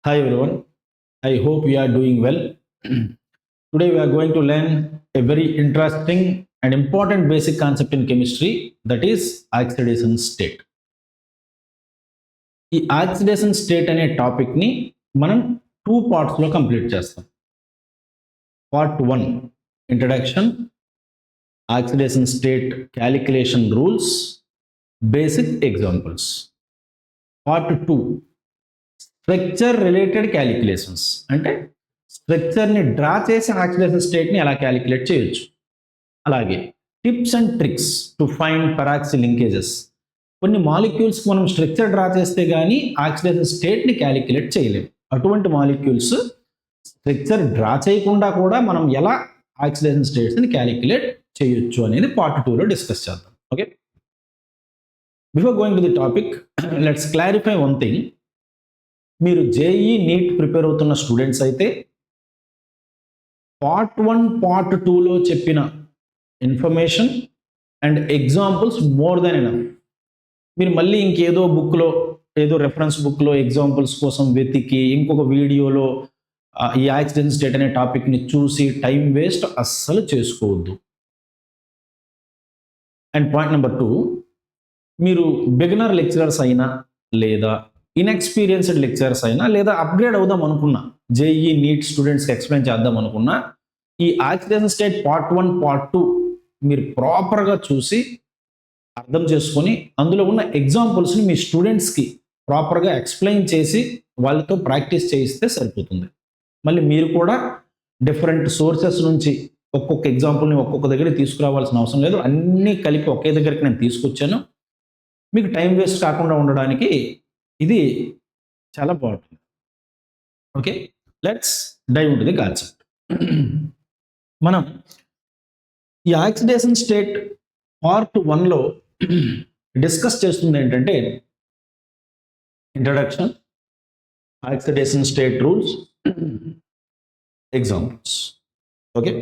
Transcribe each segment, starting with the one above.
Hi everyone, I hope you are doing well. Today we are going to learn a very interesting and important basic concept in chemistry, that is oxidation state. ఈ oxidation state అనే టాపిక్ని మనం 2 పార్ట్స్లో complete చేస్తాం. Part 1 introduction, oxidation state calculation rules, basic examples. Part 2 structure related calculations, అంటే స్ట్రక్చర్ని draw చేసి oxidation స్టేట్ని ఎలా calculate చేయొచ్చు. అలాగే tips and tricks to find peroxy linkages. కొన్ని మాలిక్యూల్స్ మనం స్ట్రక్చర్ డ్రా చేస్తే కానీ ఆక్సిడేషన్ స్టేట్ని క్యాలిక్యులేట్ చేయలేము. అటువంటి మాలిక్యూల్స్ స్ట్రక్చర్ డ్రా చేయకుండా కూడా మనం ఎలా ఆక్సిడేషన్ స్టేట్స్ని క్యాలిక్యులేట్ చేయొచ్చు అనేది పార్ట్ 2లో డిస్కస్ చేద్దాం. Okay, before going to the topic, let's clarify one thing. మీరు జేఈ నీట్ ప్రిపేర్ అవుతున్న స్టూడెంట్స్ అయితే పార్ట్ 1 పార్ట్ 2లో చెప్పిన information and examples more than enough. మీరు మళ్ళీ ఇంకేదో బుక్లో, ఏదో రెఫరెన్స్ బుక్లో ఎగ్జాంపుల్స్ కోసం వెతికి ఇంకొక వీడియోలో ఈ ఆక్సిడేషన్ స్టేట్ అనే టాపిక్ని చూసి టైం వేస్ట్ అస్సలు చేసుకోవద్దు. అండ్ పాయింట్ నెంబర్ 2, మీరు బిగినర్ లెక్చరర్స్ అయినా లేదా ఇన్ఎక్స్పీరియన్స్డ్ లెక్చరర్స్ అయినా లేదా అప్గ్రేడ్ అవుదాం అనుకున్నా, జేఈ నీట్ స్టూడెంట్స్కి ఎక్స్ప్లెయిన్ చేద్దాం అనుకున్నా, ఈ ఆక్సిడేషన్ స్టేట్ పార్ట్ 1 పార్ట్ 2 మీరు ప్రాపర్గా చూసి అర్థం చేసుకొని అందులో ఉన్న ఎగ్జాంపుల్స్ని మీ స్టూడెంట్స్కి ప్రాపర్గా ఎక్స్ప్లెయిన్ చేసి వాళ్ళతో ప్రాక్టీస్ చేయిస్తే సరిపోతుంది. మళ్ళీ మీరు కూడా డిఫరెంట్ సోర్సెస్ నుంచి ఒక్కొక్క ఎగ్జాంపుల్ని ఒక్కొక్క దగ్గరికి తీసుకురావాల్సిన అవసరం లేదు. అన్నీ కలిపి ఒకే దగ్గరికి నేను తీసుకొచ్చాను. మీకు టైం వేస్ట్ కాకుండా ఉండడానికి ఇది చాలా బాగుంటుంది. Okay, let's dive into the concept. మనం ఈ ఆక్సిడేషన్ స్టేట్ పార్ట్ 1లో డిస్కస్ చేస్తుంది ఏంటంటే introduction, oxidation state rules, examples. Okay,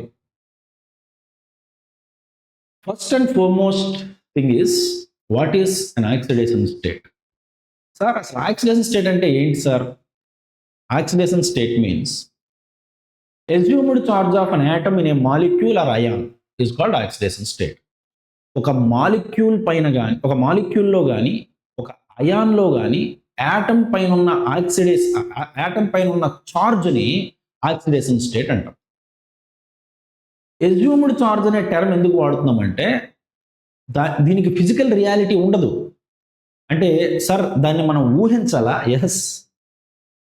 first and foremost thing is what is an oxidation state. Sir, అసలు ఆక్సిడేషన్ స్టేట్ అంటే ఏంటి sir? Oxidation state means assumed charge of an atom in a molecule or ion is called oxidation state. ఒక molecule పైన కానీ, ఒక మాలిక్యూల్లో కానీ, ఒక అయాన్లో కానీ యాటమ్ పైన ఉన్న యాటమ్ పైన ఉన్న చార్జ్ని ఆక్సిడేషన్ స్టేట్ అంటాం. ఎస్యూమ్డ్ చార్జ్ అనే టర్మ్ ఎందుకు వాడుతున్నామంటే దీనికి ఫిజికల్ రియాలిటీ ఉండదు. అంటే సార్ దాన్ని మనం ఊహించాలా? ఎస్,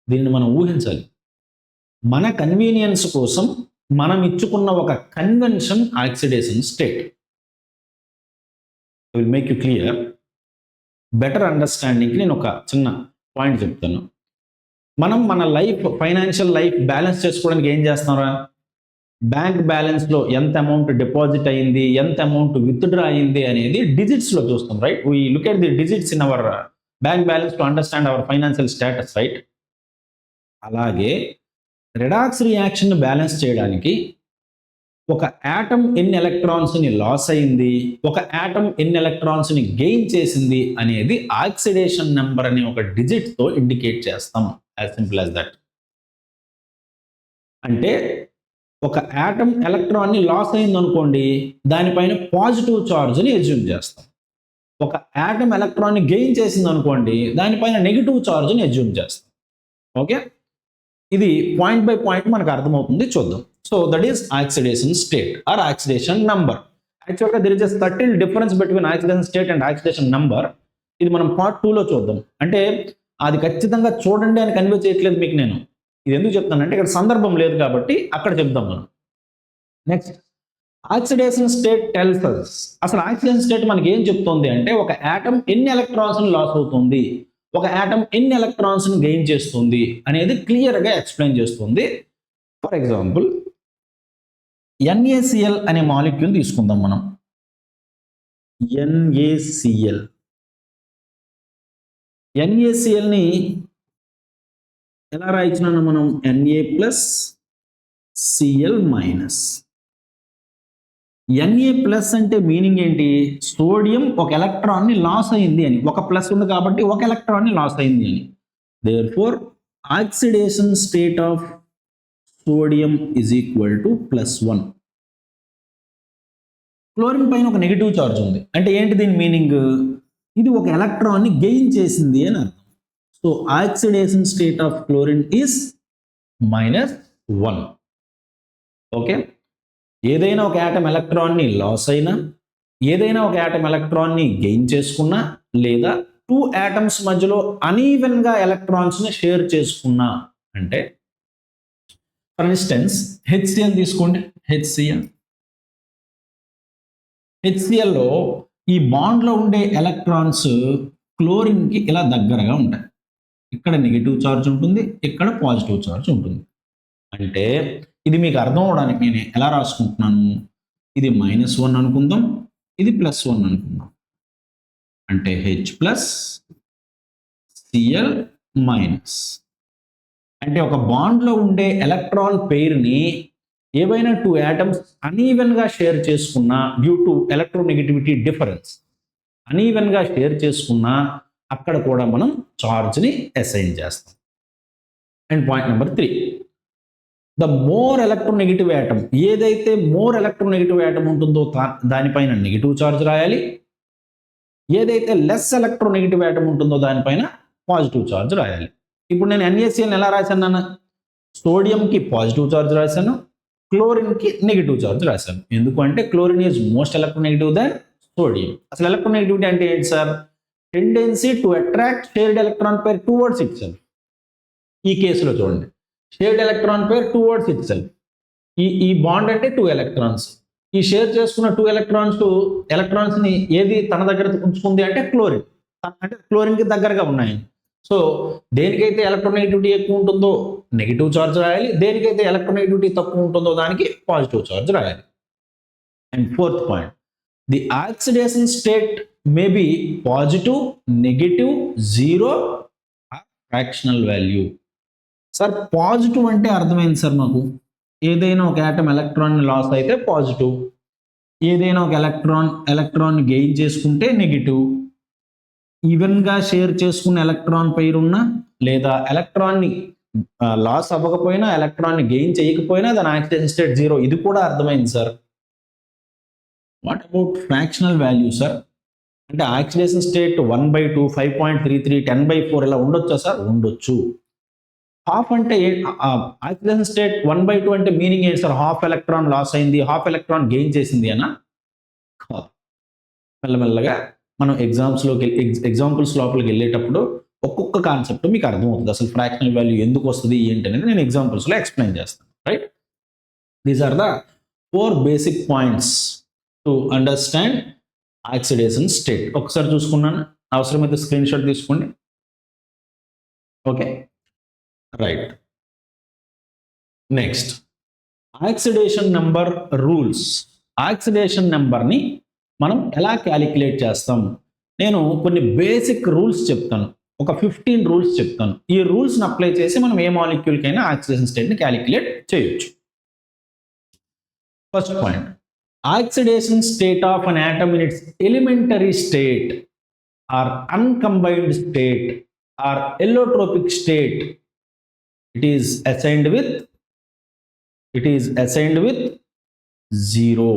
దీన్ని మనం ఊహించాలి. మన కన్వీనియన్స్ కోసం మనం ఇచ్చుకున్న ఒక convention oxidation state. Will make you clear. Better అండర్స్టాండింగ్కి నేను ఒక చిన్న పాయింట్ చెప్తాను. మనం మన లైఫ్, ఫైనాన్షియల్ లైఫ్ బ్యాలెన్స్ చేసుకోవడానికి ఏం చేస్తున్నారా? బ్యాంక్ బ్యాలెన్స్లో ఎంత అమౌంట్ డిపాజిట్ అయింది, ఎంత అమౌంట్ విత్డ్రా అయింది అనేది డిజిట్స్లో చూస్తాం, right? We look at the digits in our bank balance to understand our financial status, right? అలాగే రిడాక్స్ రియాక్షన్ బ్యాలెన్స్ చేయడానికి ఒక యాటమ్ ఎన్ని ఎలక్ట్రాన్స్ని లాస్ అయింది, ఒక యాటమ్ ఎన్ని ఎలక్ట్రాన్స్ని గెయిన్ చేసింది అనేది ఆక్సిడేషన్ నెంబర్ అనే ఒక డిజిట్తో ఇండికేట్ చేస్తాం. As simple as that. అంటే ఒక యాటమ్ ఎలక్ట్రాన్ని లాస్ అయింది అనుకోండి, దానిపైన పాజిటివ్ చార్జ్ని ఎజ్యూమ్ చేస్తాం. ఒక యాటమ్ ఎలక్ట్రాన్ని గెయిన్ చేసింది అనుకోండి, దానిపైన నెగిటివ్ చార్జ్ని ఎజ్యూమ్ చేస్తాం. ఓకే, ఇది పాయింట్ బై పాయింట్ మనకు అర్థమవుతుంది, చూద్దాం. So that is oxidation state or oxidation number. యాక్చువల్గా there is a subtle difference between oxidation state and oxidation number. ఇది మనం పార్ట్ 2లో చూద్దాం. అంటే అది ఖచ్చితంగా చూడండి అని కన్వే చేయట్లేదు మీకు నేను. ఇది ఎందుకు చెప్తానంటే ఇక్కడ సందర్భం లేదు కాబట్టి అక్కడ చెప్దాం మనం. Next, oxidation state tells us, అసలు ఆక్సిడేషన్ స్టేట్ మనకి ఏం చెప్తుంది అంటే ఒక యాటమ్ ఎన్ని ఎలక్ట్రాన్స్ని లాస్ అవుతుంది, ఒక యాటమ్ ఎన్ని ఎలక్ట్రాన్స్ని గెయిన్ చేస్తుంది అనేది క్లియర్గా ఎక్స్ప్లెయిన్ చేస్తుంది. ఫర్ ఎగ్జాంపుల్, NaCl అనే మాలిక్యూల్ తీసుకుందాం మనం. NaClని ఎలా రాయించినా మనం Na+Cl-. Na+ అంటే మీనింగ్ ఏంటి? సోడియం ఒక ఎలక్ట్రాన్ని లాస్ అయింది అని. ఒక ప్లస్ ఉంది కాబట్టి ఒక ఎలక్ట్రాన్ని లాస్ అయింది అని. Therefore oxidation state of sodium is equal to +1. Chlorine పైన ఒక నెగిటివ్ చార్జ్ ఉంది. అంటే ఏంటి దీని మీనింగ్? ఇది ఒక ఎలక్ట్రాన్ని గెయిన్ చేసింది అని అర్థం. So oxidation state of chlorine is -1. Okay, ఏదైనా ఒక యాటమ్ ఎలక్ట్రాన్ని లాస్ అయినా, ఏదైనా ఒక యాటమ్ ఎలక్ట్రాన్ని గెయిన్ చేసుకున్నా, లేదా 2 యాటమ్స్ మధ్యలో అనీవెన్గా ఎలక్ట్రాన్స్ని షేర్ చేసుకున్నా, అంటే ఫర్ ఇన్స్టెన్స్ HCl తీసుకోండి. HClలో ఈ బాండ్లో ఉండే ఎలక్ట్రాన్స్ క్లోరిన్కి ఇలా దగ్గరగా ఉంటాయి. ఇక్కడ నెగిటివ్ ఛార్జ్ ఉంటుంది, ఇక్కడ పాజిటివ్ ఛార్జ్ ఉంటుంది. అంటే ఇది మీకు అర్థం అవడానికి నేను ఎలా రాసుకుంటున్నాను? ఇది -1 అనుకుందాం, ఇది +1 అనుకుందాం. అంటే H+Cl-. అంటే ఒక బాండ్లో ఉండే ఎలక్ట్రాన్ పెయిర్ని ఏవైనా 2 యాటమ్స్ అనీవెన్గా షేర్ చేసుకున్నా, డ్యూ టు ఎలక్ట్రోనెగటివిటీ డిఫరెన్స్ అనీవెన్గా షేర్ చేసుకున్నా, అక్కడ కూడా మనం ఛార్జ్ని అసైన్ చేస్తాం. And point number 3, the more electronegative atom, ఏదైతే మోర్ ఎలక్ట్రోనెగటివ్ యాటమ్ ఉంటుందో దానిపైన నెగిటివ్ ఛార్జ్ రాయాలి, ఏదైతే లెస్ ఎలక్ట్రోనెగటివ్ యాటమ్ ఉంటుందో దానిపైన పాజిటివ్ ఛార్జ్ రాయాలి. ఇప్పుడు నేను NaCl ఎలా రాశాను అన్న? సోడియంకి పాజిటివ్ ఛార్జ్ రాశాను, క్లోరిన్కి నెగిటివ్ ఛార్జ్ రాశాను. ఎందుకంటే chlorine is most electronegative than sodium. అసలు ఎలక్ట్రోనెగటివిటీ అంటే ఏంటి sir? Tendency to attract shared electron pair towards it self. ఈ కేసులో చూడండి, shared electron pair towards it self. ఈ బాండ్ అంటే 2 ఎలక్ట్రాన్స్. ఈ షేర్ చేసుకున్న 2 ఎలక్ట్రాన్స్ని ఏది తన దగ్గర ఉంచుకుంది అంటే క్లోరిన్. అంటే క్లోరిన్కి దగ్గరగా ఉన్నాయి. సో దేనికైతే ఎలక్ట్రోనెగటివిటీ ఎక్కువ ఉంటుందో నెగిటివ్ ఛార్జ్ రాయాలి, దేనికైతే ఎలక్ట్రోనెగటివిటీ తక్కువ ఉంటుందో దానికి పాజిటివ్ ఛార్జ్ రాయాలి. And 4th point, the oxidation state may be positive, negative, 0 or fractional value. Sir positive అంటే అర్థమైంది సార్ మాకు, ఏదైనా ఒక యాటమ్ ఎలక్ట్రాన్ లాస్ అయితే పాజిటివ్, ఏదైనా ఒక ఎలక్ట్రాన్ గెయిన్ చేసుకుంటే నెగిటివ్, ఈవెన్గా షేర్ చేసుకున్న ఎలక్ట్రాన్ పైర్ ఉన్న, లేదా ఎలక్ట్రాన్ని లాస్ అవ్వకపోయినా, ఎలక్ట్రాన్ని గెయిన్ చేయకపోయినా దాని ఆక్సిడేషన్ స్టేట్ 0. ఇది కూడా అర్థమైంది sir. What about fractional value sir? అంటే ఆక్సిడేషన్ స్టేట్ 1/2, 5.33, 10/4 ఇలా ఉండొచ్చా సార్? ఉండొచ్చు. హాఫ్ అంటే ఆక్సిడేషన్ స్టేట్ 1/2 అంటే మీనింగ్ ఏంటి సార్? హాఫ్ ఎలక్ట్రాన్ లాస్ అయింది, హాఫ్ ఎలక్ట్రాన్ గెయిన్ చేసింది అనా? మెల్లమెల్లగా మనం ఎగ్జాంపుల్స్ లోపలికి వెళ్ళేటప్పుడు ఒక్కొక్క కాన్సెప్ట్ మీకు అర్థమవుతుంది. అసలు ఫ్రాక్షనల్ వాల్యూ ఎందుకు వస్తుంది ఏంటి అనేది నేను ఎగ్జాంపుల్స్లో ఎక్స్ప్లెయిన్ చేస్తాను. Right, these are the 4 basic points to understand oxidation state. ఒకసారి చూసుకున్నాను, అవసరమైతే స్క్రీన్ షాట్ తీసుకోండి. Okay, right. Next, oxidation number rules. Oxidation నెంబర్ని మనం ఎలా క్యాలిక్యులేట్ చేస్తాం? నేను కొన్ని బేసిక్ రూల్స్ చెప్తాను, ఒక 15 రూల్స్ చెప్తాను. ఈ రూల్స్ని అప్లై చేసి మనం ఏ మాలిక్యూల్కైనా ఆక్సిడేషన్ స్టేట్ని క్యాలిక్యులేట్ చేయొచ్చు. First point, oxidation state of an atom in its elementary state or uncombined state or allotropic state it is assigned with 0.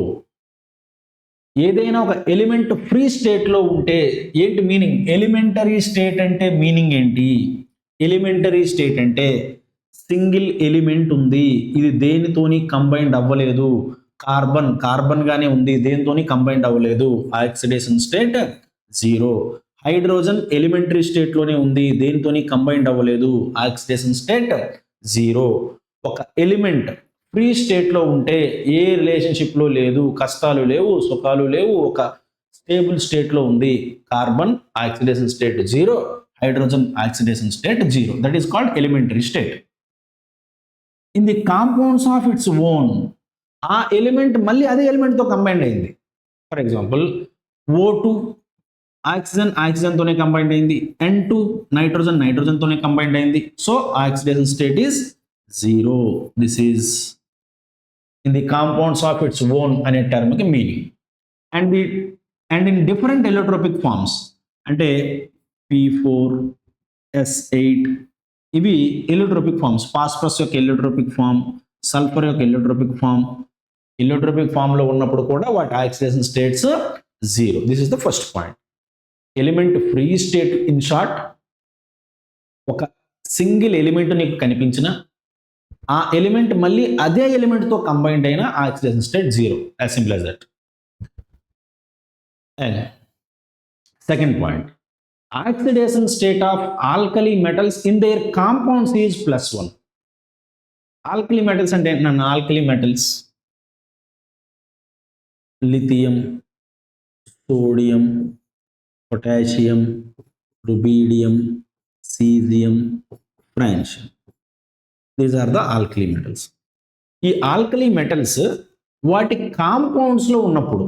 ఏదైనా ఒక ఎలిమెంట్ ఫ్రీ స్టేట్లో ఉంటే ఏంటి మీనింగ్? ఎలిమెంటరీ స్టేట్ అంటే మీనింగ్ ఏంటి? ఎలిమెంటరీ స్టేట్ అంటే సింగిల్ ఎలిమెంట్ ఉంది, ఇది దేనితోని కంబైన్డ్ అవ్వలేదు, కార్బన్ గానే ఉంది, దేనితోని కంబైన్డ్ అవ్వలేదు, ఆక్సిడేషన్ స్టేట్ 0. హైడ్రోజన్ ఎలిమెంటరీ స్టేట్లోనే ఉంది, దేనితోని కంబైన్డ్ అవ్వలేదు, ఆక్సిడేషన్ స్టేట్ 0. ఒక ఎలిమెంట్ ఫ్రీ స్టేట్లో ఉంటే ఏ రిలేషన్షిప్లో లేదు, కష్టాలు లేవు, సుఖాలు లేవు, ఒక స్టేబుల్ స్టేట్లో ఉంది, carbon oxidation state 0, hydrogen oxidation state 0. That is called elementary state. In the compounds of its own, ఆ ఎలిమెంట్ మళ్ళీ అదే ఎలిమెంట్తో కంబైండ్ అయింది. ఫర్ ఎగ్జాంపుల్ O2 ఆక్సిజన్తోనే కంబైండ్ అయింది, N2 నైట్రోజన్తోనే కంబైండ్ అయింది. So oxidation state is 0. This is in the compounds of its own అనే టర్మ్కి meaning. And in different allotropic forms, అంటే P4, S8 ఇవి ఎలియోట్రోపిక్ ఫార్మ్స్. ఫాస్ఫరస్ యొక్క ఎలియోట్రోపిక్ ఫార్మ్, సల్ఫర్ యొక్క ఎలియోట్రోపిక్ ఫార్మ్. ఎలియోట్రోపిక్ ఫామ్ లో ఉన్నప్పుడు కూడా వాటి oxidation states 0. This is the first point. Element free state, in short, ఒక సింగిల్ ఎలిమెంట్ నీకు కనిపించిన ఆ ఎలిమెంట్ మళ్ళీ అదే ఎలిమెంట్ తో కంబైన్డ్ అయిన oxidation state 0. As simple as that. And second point, oxidation state of alkali metals in their compounds is +1. Alkali metals అంటే ఏంటన్నా? Alkali metals lithium, sodium, potassium, rubidium, caesium, francium. These are the alkali metals. ఈ alkali metals వాటి కాంపౌండ్స్లో ఉన్నప్పుడు,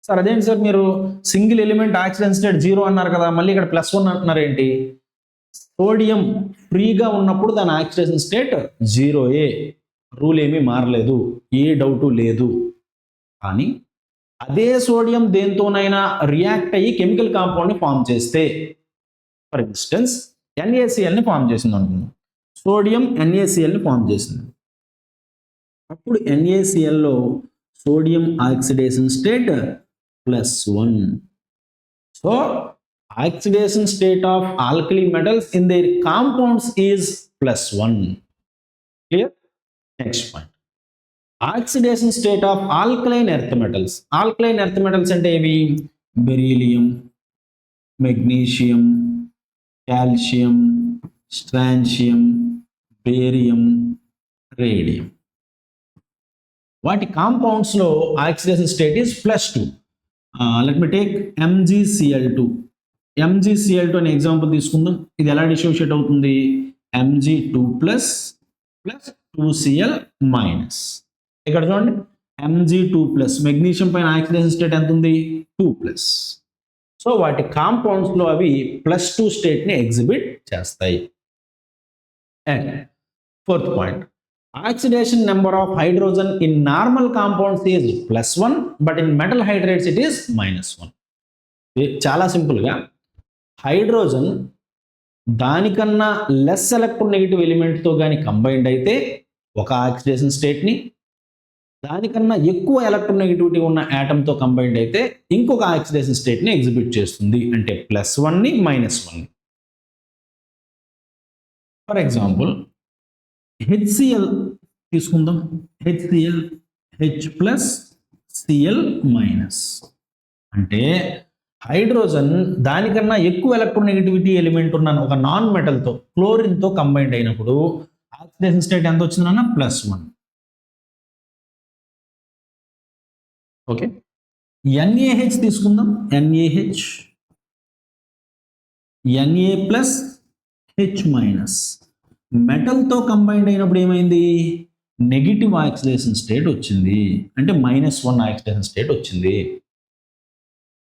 sir అదేంటి sir మీరు single element accident state 0 అన్నారు కదా, మళ్ళీ ఇక్కడ +1 అంటున్నారు ఏంటి? సోడియం ఫ్రీగా ఉన్నప్పుడు దాని ఆక్సిడేషన్ స్టేట్ 0ఏ, రూల్ ఏమీ మారలేదు, ఏ డౌటు లేదు. కానీ అదే సోడియం దేంతోనైనా రియాక్ట్ అయ్యి కెమికల్ కాంపౌండ్ని ఫామ్ చేస్తే, ఫర్ ఇన్స్టెన్స్ NaClని ఫామ్ చేసింది అనుకుందాం. సోడియం NaClని ఫామ్ చేసింది. అప్పుడు NaClలో sodium oxidation state +1. So oxidation state of alkali metals in their compounds is +1. Clear? Next point, oxidation state of alkaline earth metals. Alkaline earth metals అంటే ఏవి? Beryllium, magnesium, calcium, strontium, barium, radium. వాటి కాంపౌండ్స్లో oxidation state is +2. Let me take MgCl2. MgCl2 అనే example తీసుకుందాం. ఇది ఎలా డిసోషియేట్ అవుతుంది? Mg2+ + 2Cl-. ఇక్కడ చూడండి, Mg2+, మెగ్నీషియం పైన ఆక్సిడేషన్ స్టేట్ ఎంత ఉంది? 2+. సో వాటి కాంపౌండ్స్లో అవి +2 స్టేట్ని ఎగ్జిబిట్ చేస్తాయి. And fourth point, oxidation number of hydrogen in normal compounds is +1, but in metal hydrates it is -1. చాలా సింపుల్గా, హైడ్రోజన్ దానికన్నా లెస్ ఎలక్ట్రోనెగటివ్ ఎలిమెంట్తో కానీ కంబైన్డ్ అయితే ఒక ఆక్సిడేషన్ స్టేట్ని, దానికన్నా ఎక్కువ ఎలక్ట్రోనెగటివిటీ ఉన్న యాటమ్తో కంబైన్డ్ అయితే ఇంకొక ఆక్సిడేషన్ స్టేట్ని ఎగ్జిబిట్ చేస్తుంది. అంటే +1ని -1ని. ఫర్ ఎగ్జాంపుల్ HCl తీసుకుందాం. HCl H+Cl-. అంటే హైడ్రోజన్ దానికన్నా ఎక్కువ ఎలక్ట్రోనెగటివిటీ ఎలిమెంట్ ఉన్న ఒక నాన్ మెటల్తో, క్లోరిన్తో కంబైన్డ్ అయినప్పుడు ఆక్సిడేషన్ స్టేట్ ఎంత వచ్చిందన్న? +1. ఓకే, NaH తీసుకుందాం. NaH Na+H-. మెటల్తో కంబైన్డ్ అయినప్పుడు ఏమైంది? నెగిటివ్ ఆక్సిడేషన్ స్టేట్ వచ్చింది, అంటే -1 ఆక్సిడేషన్ స్టేట్ వచ్చింది.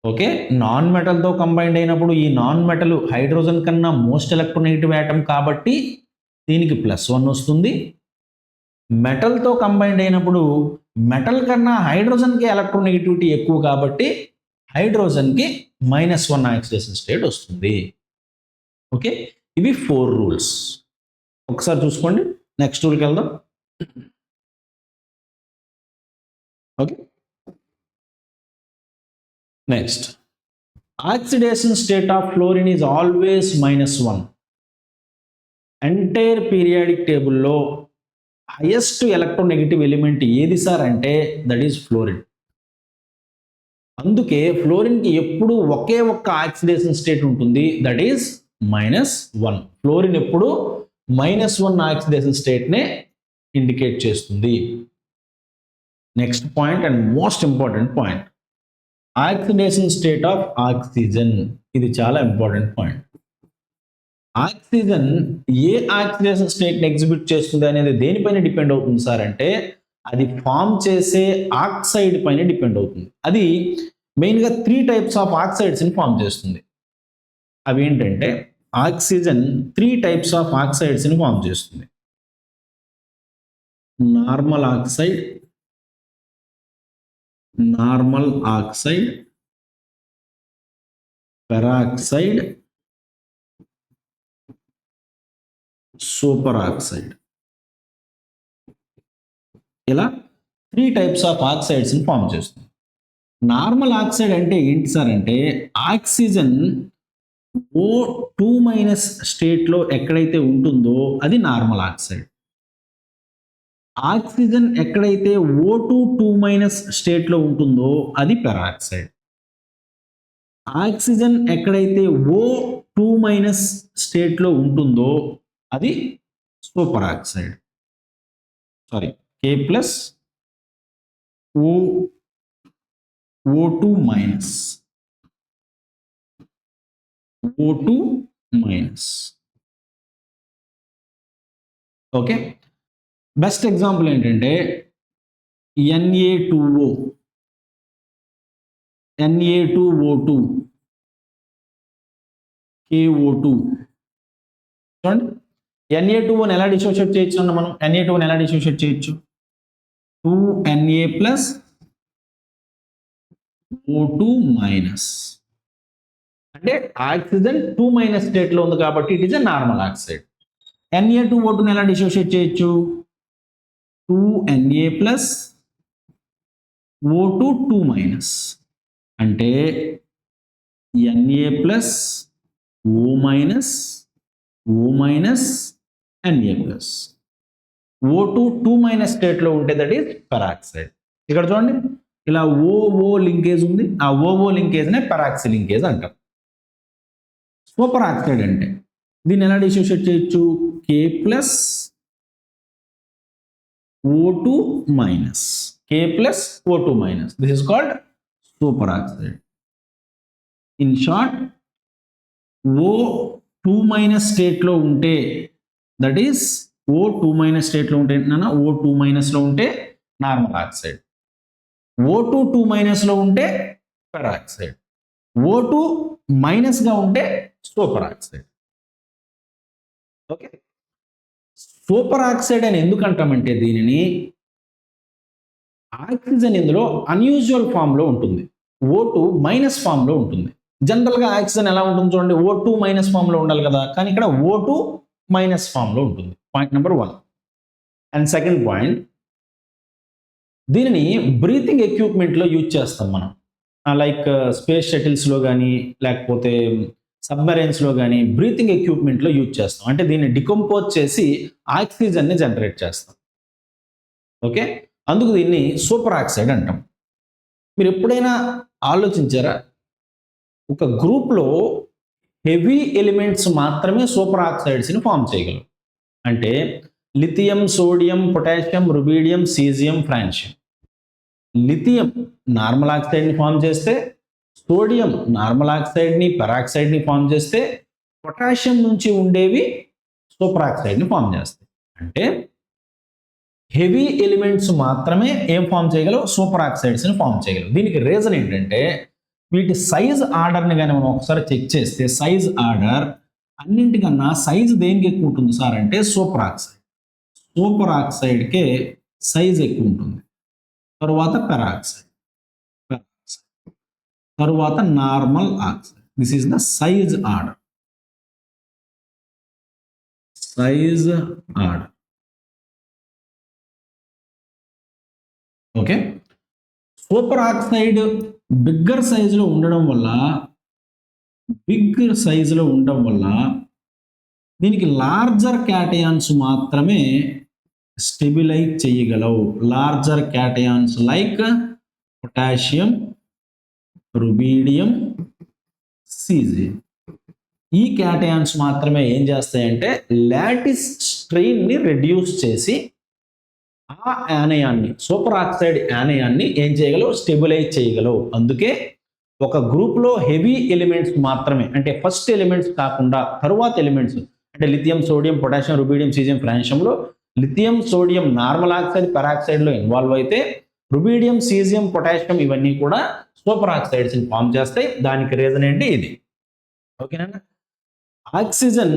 ఓకే, నాన్ మెటల్తో కంబైన్డ్ అయినప్పుడు ఈ నాన్ మెటల్ హైడ్రోజన్ కన్నా మోస్ట్ ఎలక్ట్రోనెగటివ్ యాటమ్ కాబట్టి దీనికి +1 వస్తుంది. మెటల్తో కంబైన్డ్ అయినప్పుడు మెటల్ కన్నా హైడ్రోజన్కి ఎలక్ట్రోనెగటివిటీ ఎక్కువ కాబట్టి హైడ్రోజన్కి -1 ఆక్సిడేషన్ స్టేట్ వస్తుంది. ఓకే, ఇవి 4 రూల్స్. ఒకసారి చూసుకోండి. నెక్స్ట్ రూల్కి వెళ్దాం. Okay, next, oxidation state of fluorine is always -1. Entire periodic టేబుల్లో హైయెస్ట్ ఎలక్ట్రోనెగటివ్ ఎలిమెంట్ ఏది సార్ అంటే దట్ ఈస్ ఫ్లోరిన్. అందుకే ఫ్లోరిన్కి ఎప్పుడు ఒకే ఒక్క ఆక్సిడేషన్ స్టేట్ ఉంటుంది, దట్ ఈస్ -1. ఫ్లోరిన్ ఎప్పుడు -1 ఆక్సిడేషన్ స్టేట్నే ఇండికేట్ చేస్తుంది. Next point and most important point, oxidation state of oxygen. ఇది చాలా ఇంపార్టెంట్ పాయింట్. ఆక్సిజన్ ఏ ఆక్సిడేషన్ స్టేట్ని ఎగ్జిబిట్ చేస్తుంది అనేది దేనిపైన డిపెండ్ అవుతుంది సార్ అంటే అది ఫామ్ చేసే ఆక్సైడ్ పైన డిపెండ్ అవుతుంది. అది మెయిన్గా 3 టైప్స్ ఆఫ్ ఆక్సైడ్స్ని ఫామ్ చేస్తుంది. అవి ఏంటంటే ఆక్సిజన్ 3 టైప్స్ ఆఫ్ ఆక్సైడ్స్ని ఫామ్ చేస్తుంది. Normal oxide, peroxide, super oxide. ఇలా 3 టైప్స్ ఆఫ్ ఆక్సైడ్స్ని ఫామ్ చేస్తుంది. నార్మల్ ఆక్సైడ్ అంటే ఏంటి సార్ అంటే ఆక్సిజన్ O2- స్టేట్లో ఎక్కడైతే ఉంటుందో అది నార్మల్ ఆక్సైడ్. ఆక్సిజన్ ఎక్కడైతే O2- స్టేట్లో ఉంటుందో అది పెరాక్సైడ్. ఆక్సిజన్ ఎక్కడైతే O2- స్టేట్లో ఉంటుందో అది super oxide. Sorry, K plus O2-. O2-. Okay, best example ఏంటంటే Na2O, Na2O2, KO2. చూడండి, Na2Oని ఎలా డిసోషియేట్ చేయొచ్చు అన్న మనం Na2Oని ఎలా డిసోషియేట్ చేయొచ్చు? 2Na plus O2-. అంటే ఆక్సిజన్ 2- స్టేట్లో ఉంది కాబట్టి it is a normal oxide. Na2O2ని ఎలా డిసోషియేట్ చేయొచ్చు? 2Na plus O2-. అంటే Na plus O-, O-, Na plus. O2 స్టేట్లో ఉంటే దట్ ఈస్ పెరాక్సైడ్. ఇక్కడ చూడండి, ఇలా ఓ లింకేజ్ ఉంది, ఆ ఓ లింకేజ్నే పెరాక్సీ లింకేజ్ అంటాం. సూపర్ ఆక్సైడ్ అంటే దీన్ని ఎలా డిసోషియేట్ చేయొచ్చు? K plus O2-. K plus O2-. This is called super oxide. In short, O2- స్టేట్లో ఉంటే దట్ ఈస్ O2- స్టేట్లో ఉంటే O2- లో ఉంటే నార్మల్ ఆక్సైడ్. O2-, లో ఉంటే పెరాక్సైడ్. O2- గా ఉంటే super oxide. Okay, super oxide అని ఎందుకు అంటామంటే దీనిని ఆక్సిజన్ ఇందులో అన్యూజువల్ ఫామ్లో ఉంటుంది, O2- ఫామ్లో ఉంటుంది. జనరల్గా ఆక్సిజన్ ఎలా ఉంటుంది చూడండి, O2- ఫామ్లో ఉండాలి కదా, కానీ ఇక్కడ O2- ఫామ్లో ఉంటుంది. Point number 1. And second point, దీనిని బ్రీతింగ్ ఎక్విప్మెంట్లో యూజ్ చేస్తాం మనం. లైక్ స్పేస్ షటిల్స్లో కానీ లేకపోతే సబ్మెరైన్స్లో కానీ బ్రీతింగ్ ఎక్విప్మెంట్లో యూజ్ చేస్తాం. అంటే దీన్ని డికంపోజ్ చేసి ఆక్సిజన్ని జనరేట్ చేస్తాం. ఓకే, అందుకు దీన్ని సూపర్ ఆక్సైడ్ అంటాం. మీరు ఎప్పుడైనా ఆలోచించారా, ఒక గ్రూప్లో హెవీ ఎలిమెంట్స్ మాత్రమే సూపర్ ఆక్సైడ్స్ని ఫామ్ చేయగలవు. అంటే lithium, sodium, potassium, rubidium, caesium, francium. Lithium normal ఆక్సైడ్ని ఫామ్ చేస్తే, సోడియం నార్మల్ ఆక్సైడ్ని పెరాక్సైడ్ని ఫామ్ చేస్తే, పొటాషియం నుంచి ఉండేవి సూపర్ ఆక్సైడ్ని ఫామ్ చేస్తాయి. అంటే హెవీ ఎలిమెంట్స్ మాత్రమే ఏం ఫామ్ చేయగలవు? సూపర్ ఆక్సైడ్స్ని ఫామ్ చేయగలవు. దీనికి రీజన్ ఏంటంటే వీటి సైజ్ ఆర్డర్ని కానీ మనం ఒకసారి చెక్ చేస్తే, సైజ్ ఆర్డర్ అన్నింటికన్నా సైజ్ దేనికి ఎక్కువ ఉంటుంది సార్ అంటే సూపర్ ఆక్సైడ్. సూపర్ ఆక్సైడ్కే సైజ్ ఎక్కువ ఉంటుంది. తరువాత పెరాక్సైడ్, తరువాత normal oxide. This is the size order. Size order. Okay, super oxide bigger సైజులో ఉండడం వల్ల దీనికి లార్జర్ క్యాటయాన్స్ మాత్రమే స్టెబిలైజ్ చేయగలవు. Larger cations like potassium, rubidium, caesium. ఈ క్యాటయాన్స్ మాత్రమే ఏం చేస్తాయంటే లాటిస్ స్ట్రెయిన్ని రెడ్యూస్ చేసి ఆ యానయాన్ని, సూపర్ ఆక్సైడ్ యానయాన్ని ఏం చేయగలవు? స్టెబిలైజ్ చేయగలవు. అందుకే ఒక గ్రూప్లో హెవీ ఎలిమెంట్స్ మాత్రమే, అంటే ఫస్ట్ ఎలిమెంట్స్ కాకుండా తరువాత ఎలిమెంట్స్, అంటే lithium, sodium, potassium, rubidium, caesium, ఫ్రాన్షియంలో లిథియం, సోడియం నార్మల్ ఆక్సైడ్, పెరాక్సైడ్లో ఇన్వాల్వ్ అయితే రుబీడియం, సీజియం, పొటాషియం ఇవన్నీ కూడా సూపర్ ఆక్సైడ్స్ని ఫామ్ చేస్తాయి. దానికి రీజన్ ఏంటి? ఇది. ఓకేనా? ఆక్సిజన్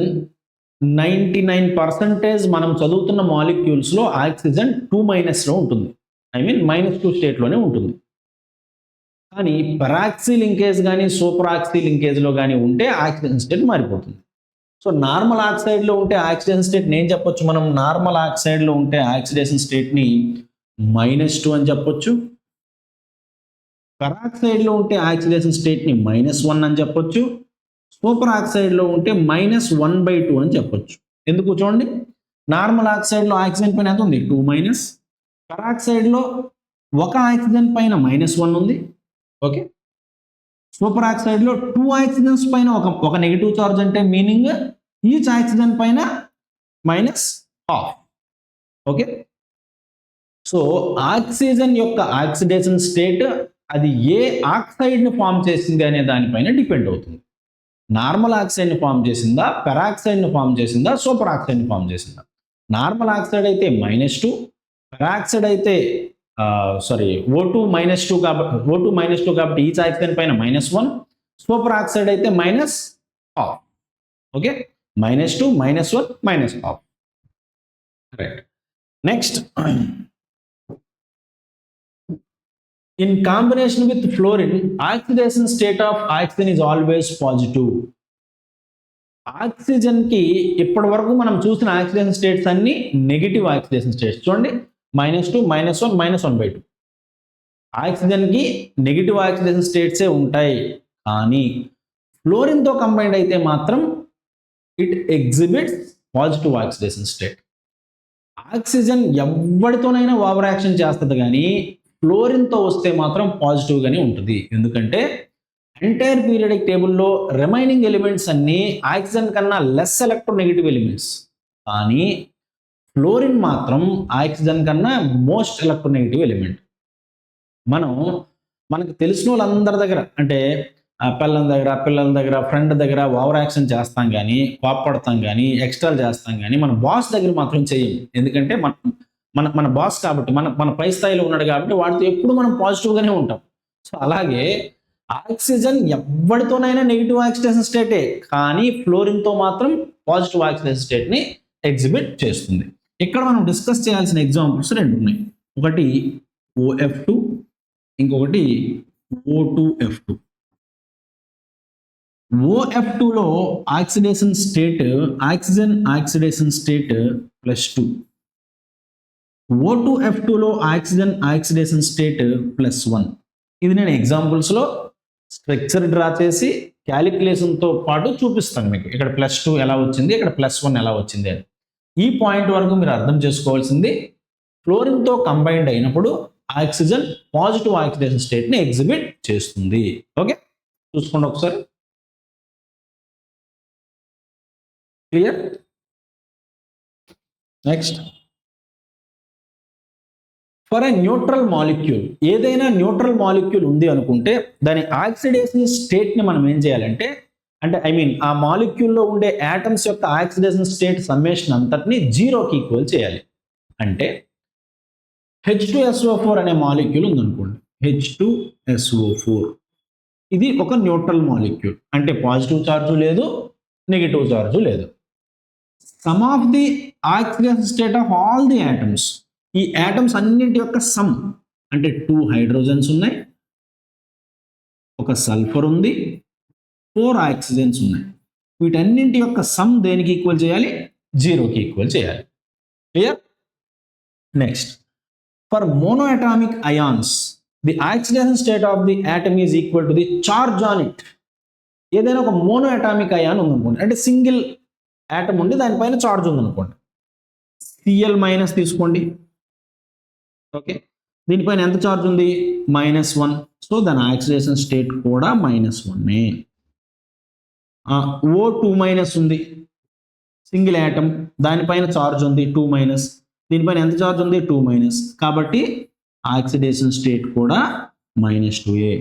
99% మనం చదువుతున్న మాలిక్యూల్స్లో ఆక్సిజన్ 2- లో ఉంటుంది. ఐ మీన్ -2 స్టేట్లోనే ఉంటుంది. కానీ పెరాక్సీ లింకేజ్ కానీ సూపర్ ఆక్సీ లింకేజ్లో కానీ ఉంటే ఆక్సిజన్ స్టేట్ మారిపోతుంది. సో నార్మల్ ఆక్సైడ్లో ఉంటే ఆక్సిడేషన్ స్టేట్ నేను చెప్పొచ్చు, మనం నార్మల్ ఆక్సైడ్లో ఉంటే ఆక్సిడేషన్ స్టేట్ని -2 అని చెప్పొచ్చు. పెరాక్సైడ్లో ఉంటే ఆక్సిడేషన్ స్టేట్ని -1 అని చెప్పొచ్చు. సూపర్ ఆక్సైడ్లో ఉంటే -1/2 అని చెప్పొచ్చు. ఎందుకు చూడండి, నార్మల్ ఆక్సైడ్లో ఆక్సిజన్ పైన ఎంత ఉంది 2-, పెరాక్సైడ్లో ఒక ఆక్సిజన్ పైన -1 ఉంది. ఓకే, సూపర్ ఆక్సైడ్లో 2 ఆక్సిజన్స్ పైన ఒక నెగిటివ్ చార్జ్ అంటే మీనింగ్ ఈచ్ ఆక్సిజన్ పైన -1/2. ఓకే, సో ఆక్సిజన్ యొక్క ఆక్సిడేషన్ స్టేట్ అది ఏ ఆక్సైడ్ని ఫామ్ చేసింది అనే దానిపైన డిపెండ్ అవుతుంది. నార్మల్ ఆక్సైడ్ని ఫామ్ చేసిందా, పెరాక్సైడ్ని ఫామ్ చేసిందా, సూపర్ ఆక్సైడ్ని ఫామ్ చేసిందా. నార్మల్ ఆక్సైడ్ అయితే -2, పెరాక్సైడ్ అయితే O2-2 కాబట్టి ఈచ్ ఆక్సిజన్ పైన -1, సూపర్ ఆక్సైడ్ అయితే -1/2. Okay, -2, -1, -1/2. Right. Next, in combination with fluorine, oxidation state of oxygen is always positive. Oxygen కి ఇప్పటి వరకు మనం చూసిన ఆక్సిడేషన్ స్టేట్స్ అన్ని నెగిటివ్ ఆక్సిడేషన్ స్టేట్స్. చూడండి, -2, -1, -1/2. ఆక్సిజన్ కి నెగిటివ్ ఆక్సిడేషన్ స్టేట్సే ఉంటాయి. కానీ ఫ్లోరిన్ తో కంబైన్డ్ అయితే మాత్రం it exhibits positive oxidation state. Oxygen ఎవరితోనైనా ఓవర్ యాక్షన్ చేస్తుంది, కానీ ఫ్లోరిన్తో వస్తే మాత్రం పాజిటివ్గానే ఉంటుంది. ఎందుకంటే ఎంటైర్ పీరియాడిక్ టేబుల్లో రిమైనింగ్ ఎలిమెంట్స్ అన్నీ ఆక్సిజన్ కన్నా లెస్ ఎలక్ట్రోనెగటివ్ ఎలిమెంట్స్, కానీ ఫ్లోరిన్ మాత్రం ఆక్సిజన్ కన్నా మోస్ట్ ఎలక్ట్రోనెగటివ్ ఎలిమెంట్. మనకు తెలిసిన వాళ్ళందరి దగ్గర, అంటే పిల్లల దగ్గర ఫ్రెండ్ దగ్గర ఓవర్ యాక్షన్ చేస్తాం, కానీ కోప్పడతాం, కానీ ఎక్స్ట్రాలు చేస్తాం, కానీ మన బాస్ దగ్గర మాత్రం చేయము. ఎందుకంటే మన బాస్ కాబట్టి, మన పై స్థాయిలో ఉన్నాడు కాబట్టి వాటితో ఎప్పుడు మనం పాజిటివ్గానే ఉంటాం. సో అలాగే ఆక్సిజన్ ఎవరితోనైనా నెగిటివ్ ఆక్సిడేషన్ స్టేటే, కానీ ఫ్లోరిన్తో మాత్రం పాజిటివ్ ఆక్సిడేషన్ స్టేట్ని ఎగ్జిబిట్ చేస్తుంది. ఇక్కడ మనం డిస్కస్ చేయాల్సిన ఎగ్జాంపుల్స్ 2 ఉన్నాయి. ఒకటి OF2, ఇంకొకటి O2F2. OF2లో oxidation state oxygen oxidation state +2. O2F2లో ఆక్సిజన్ ఆక్సిడేషన్ స్టేట్ +1. ఇది నేను ఎగ్జాంపుల్స్లో స్ట్రక్చర్ డ్రా చేసి క్యాలిక్యులేషన్తో పాటు చూపిస్తాను మీకు. ఇక్కడ +2 ఎలా వచ్చింది, ఇక్కడ +1 ఎలా వచ్చింది అని. ఈ పాయింట్ వరకు మీరు అర్థం చేసుకోవాల్సింది, ఫ్లోరిన్తో కంబైన్డ్ అయినప్పుడు ఆక్సిజన్ పాజిటివ్ ఆక్సిడేషన్ స్టేట్ని ఎగ్జిబిట్ చేస్తుంది. ఓకే, చూసుకోండి ఒకసారి. Clear? Next, for a neutral molecule, ఏదైనా న్యూట్రల్ మాలిక్యూల్ ఉంది అనుకుంటే దాని ఆక్సిడేషన్ స్టేట్ని మనం ఏం చేయాలంటే, ఆ మాలిక్యూల్లో ఉండే యాటమ్స్ యొక్క ఆక్సిడేషన్ స్టేట్ సమ్మేషన్ అంతటిని 0కి ఈక్వల్ చేయాలి. అంటే H2SO4 అనే మాలిక్యూల్ ఉందనుకోండి, H2SO4 ఇది ఒక న్యూట్రల్ మాలిక్యూల్, అంటే పాజిటివ్ చార్జు లేదు, నెగిటివ్ చార్జు లేదు. Some of the oxidation state of all the atoms, ఈ యాటమ్స్ అన్నింటి యొక్క సమ్, అంటే 2 హైడ్రోజన్స్ ఉన్నాయి, ఒక సల్ఫర్ ఉంది, 4 ఆక్సిజన్స్ ఉన్నాయి. వీటన్నింటి యొక్క సమ్ దేనికి ఈక్వల్ చేయాలి? 0కి ఈక్వల్ చేయాలి. Clear? Next, for monoatomic ions the oxidation state of the atom is equal to the charge on it. ఏదైనా ఒక మోనోఅటామిక్ అయాన్ ఉందనుకోండి, అంటే సింగిల్ ఆటమ్ ఉండి దానిపైన చార్జ్ ఉందనుకోండి, Cl- తీసుకోండి. ఓకే, దీనిపైన ఎంత చార్జ్ ఉంది? -1. సో దాని ఆక్సిడేషన్ స్టేట్ కూడా -1. O2- ఉంది, సింగిల్ యాటమ్, దానిపైన చార్జ్ ఉంది 2-, దీనిపైన ఎంత చార్జ్ ఉంది? 2-, కాబట్టి ఆక్సిడేషన్ స్టేట్ కూడా -2a.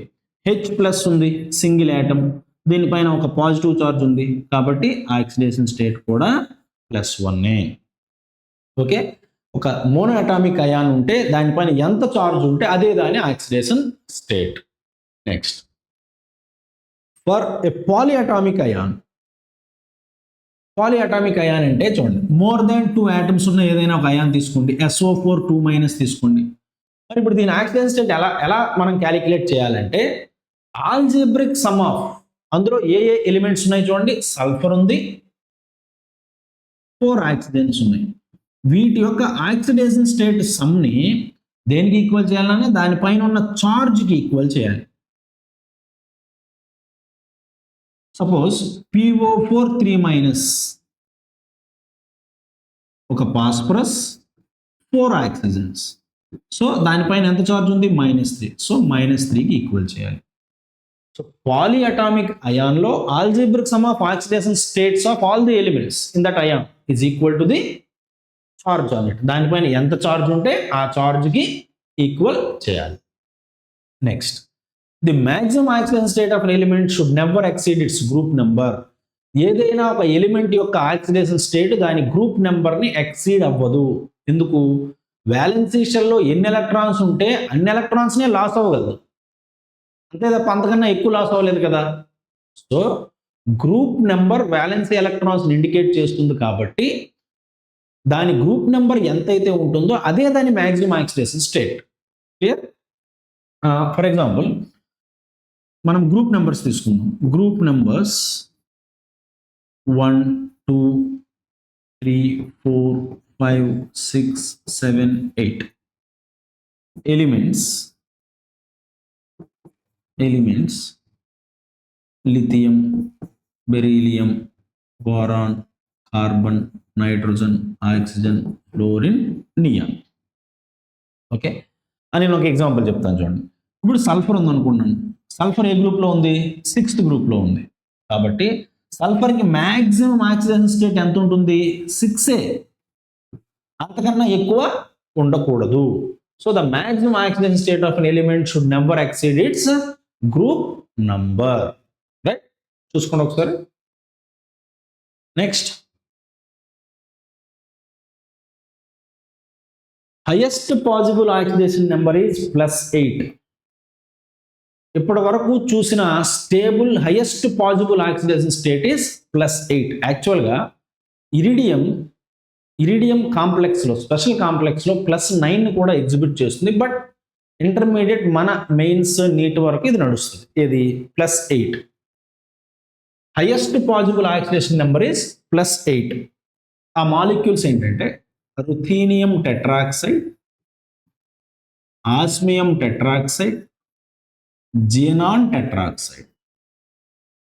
H+ ఉంది, సింగిల్ యాటమ్, దీనిపైన ఒక పాజిటివ్ చార్జ్ ఉంది, కాబట్టి ఆక్సిడేషన్ స్టేట్ కూడా +1. ఓకే, ఒక మోనోఅటామిక్ అయాన్ ఉంటే దానిపైన ఎంత చార్జ్ ఉంటే అదే దాని oxidation state. Next, for a polyatomic ion, polyatomic ion అంటే చూడండి, మోర్ దాన్ 2 ఆటమ్స్ ఉన్న ఏదైనా ఒక అయాన్ తీసుకోండి, SO4 2- తీసుకోండి. మరి ఇప్పుడు దీని ఆక్సిడేషన్ స్టేట్ ఎలా మనం క్యాలిక్యులేట్ చేయాలంటే, ఆల్జీబ్రిక్ సమ్ ఆఫ్, అందులో ఏ ఎలిమెంట్స్ ఉన్నాయి చూడండి, సల్ఫర్ ఉంది, 4 ఆక్సిడెంట్స్ ఉన్నాయి. వీటి యొక్క ఆక్సిడేషన్ స్టేట్ సమ్ని దేనికి ఈక్వల్ చేయాలన్నా దానిపైన ఉన్న చార్జ్కి ఈక్వల్ చేయాలి. సపోజ్ PO4 3- ఒక ఫాస్ఫరస్ 4 ఆక్సిజన్స్. సో దానిపైన ఎంత చార్జ్ ఉంది? -3. సో -3కి ఈక్వల్ చేయాలి. సో పాలిఅటామిక్ అయాన్లో algebraic sum of oxidation states of all the elements in that ion is equal to the charge on it. దానిపైన ఎంత చార్జ్ ఉంటే ఆ చార్జ్కి ఈక్వల్ చేయాలి. Next, the maximum oxidation state of an element should never exceed its group number. ఏదైనా ఒక element యొక్క oxidation state దాని గ్రూప్ నెంబర్ని ఎక్సీడ్ అవ్వదు. ఎందుకు? వ్యాలెన్సీ షెల్లో ఎన్ని ఎలక్ట్రాన్స్ ఉంటే అన్ని ఎలక్ట్రాన్స్నే లాస్ అవ్వగలదు, అంతే తప్ప అంతకన్నా ఎక్కువ లాస్ అవ్వలేదు కదా. So group number valency electrons indicate చేస్తుంది కాబట్టి దాని గ్రూప్ నెంబర్ ఎంతైతే ఉంటుందో అదే దాని maximum oxidation state. Clear? For example మనం గ్రూప్ నెంబర్స్ తీసుకుందాం. Group numbers 1 2 3 4 5 6 7 8 elements lithium, beryllium, boron, carbon, nitrogen, oxygen, fluorine, neon. Okay, అని నేను ఒక ఎగ్జాంపుల్ చెప్తాను చూడండి. ఇప్పుడు సల్ఫర్ ఉంది అనుకున్నాను. సల్ఫర్ ఏ గ్రూప్లో ఉంది? 6th గ్రూప్లో ఉంది. కాబట్టి సల్ఫర్కి మ్యాక్సిమం ఆక్సిజన్ స్టేట్ ఎంత ఉంటుంది? 6. అంతకన్నా ఎక్కువ ఉండకూడదు. So the maximum oxygen state of an element should never exceed its group number. Right? చూసుకోండి ఒకసారి. Next, highest possible oxidation number is +8. ఇప్పటి వరకు చూసిన stable highest possible oxidation state is +8. యాక్చువల్గా ఇరిడియం కాంప్లెక్స్లో, స్పెషల్ కాంప్లెక్స్లో +9 కూడా ఎగ్జిబిట్ చేస్తుంది. బట్ ఇంటర్మీడియట్ మన మెయిన్స్ నీట్ వరకు ఇది నడుస్తుంది. ఇది +8. Highest possible oxidation number is +8. ఆ మాలిక్యూల్స్ ఏంటంటే ruthenium tetroxide, osmium tetroxide, xenon tetroxide.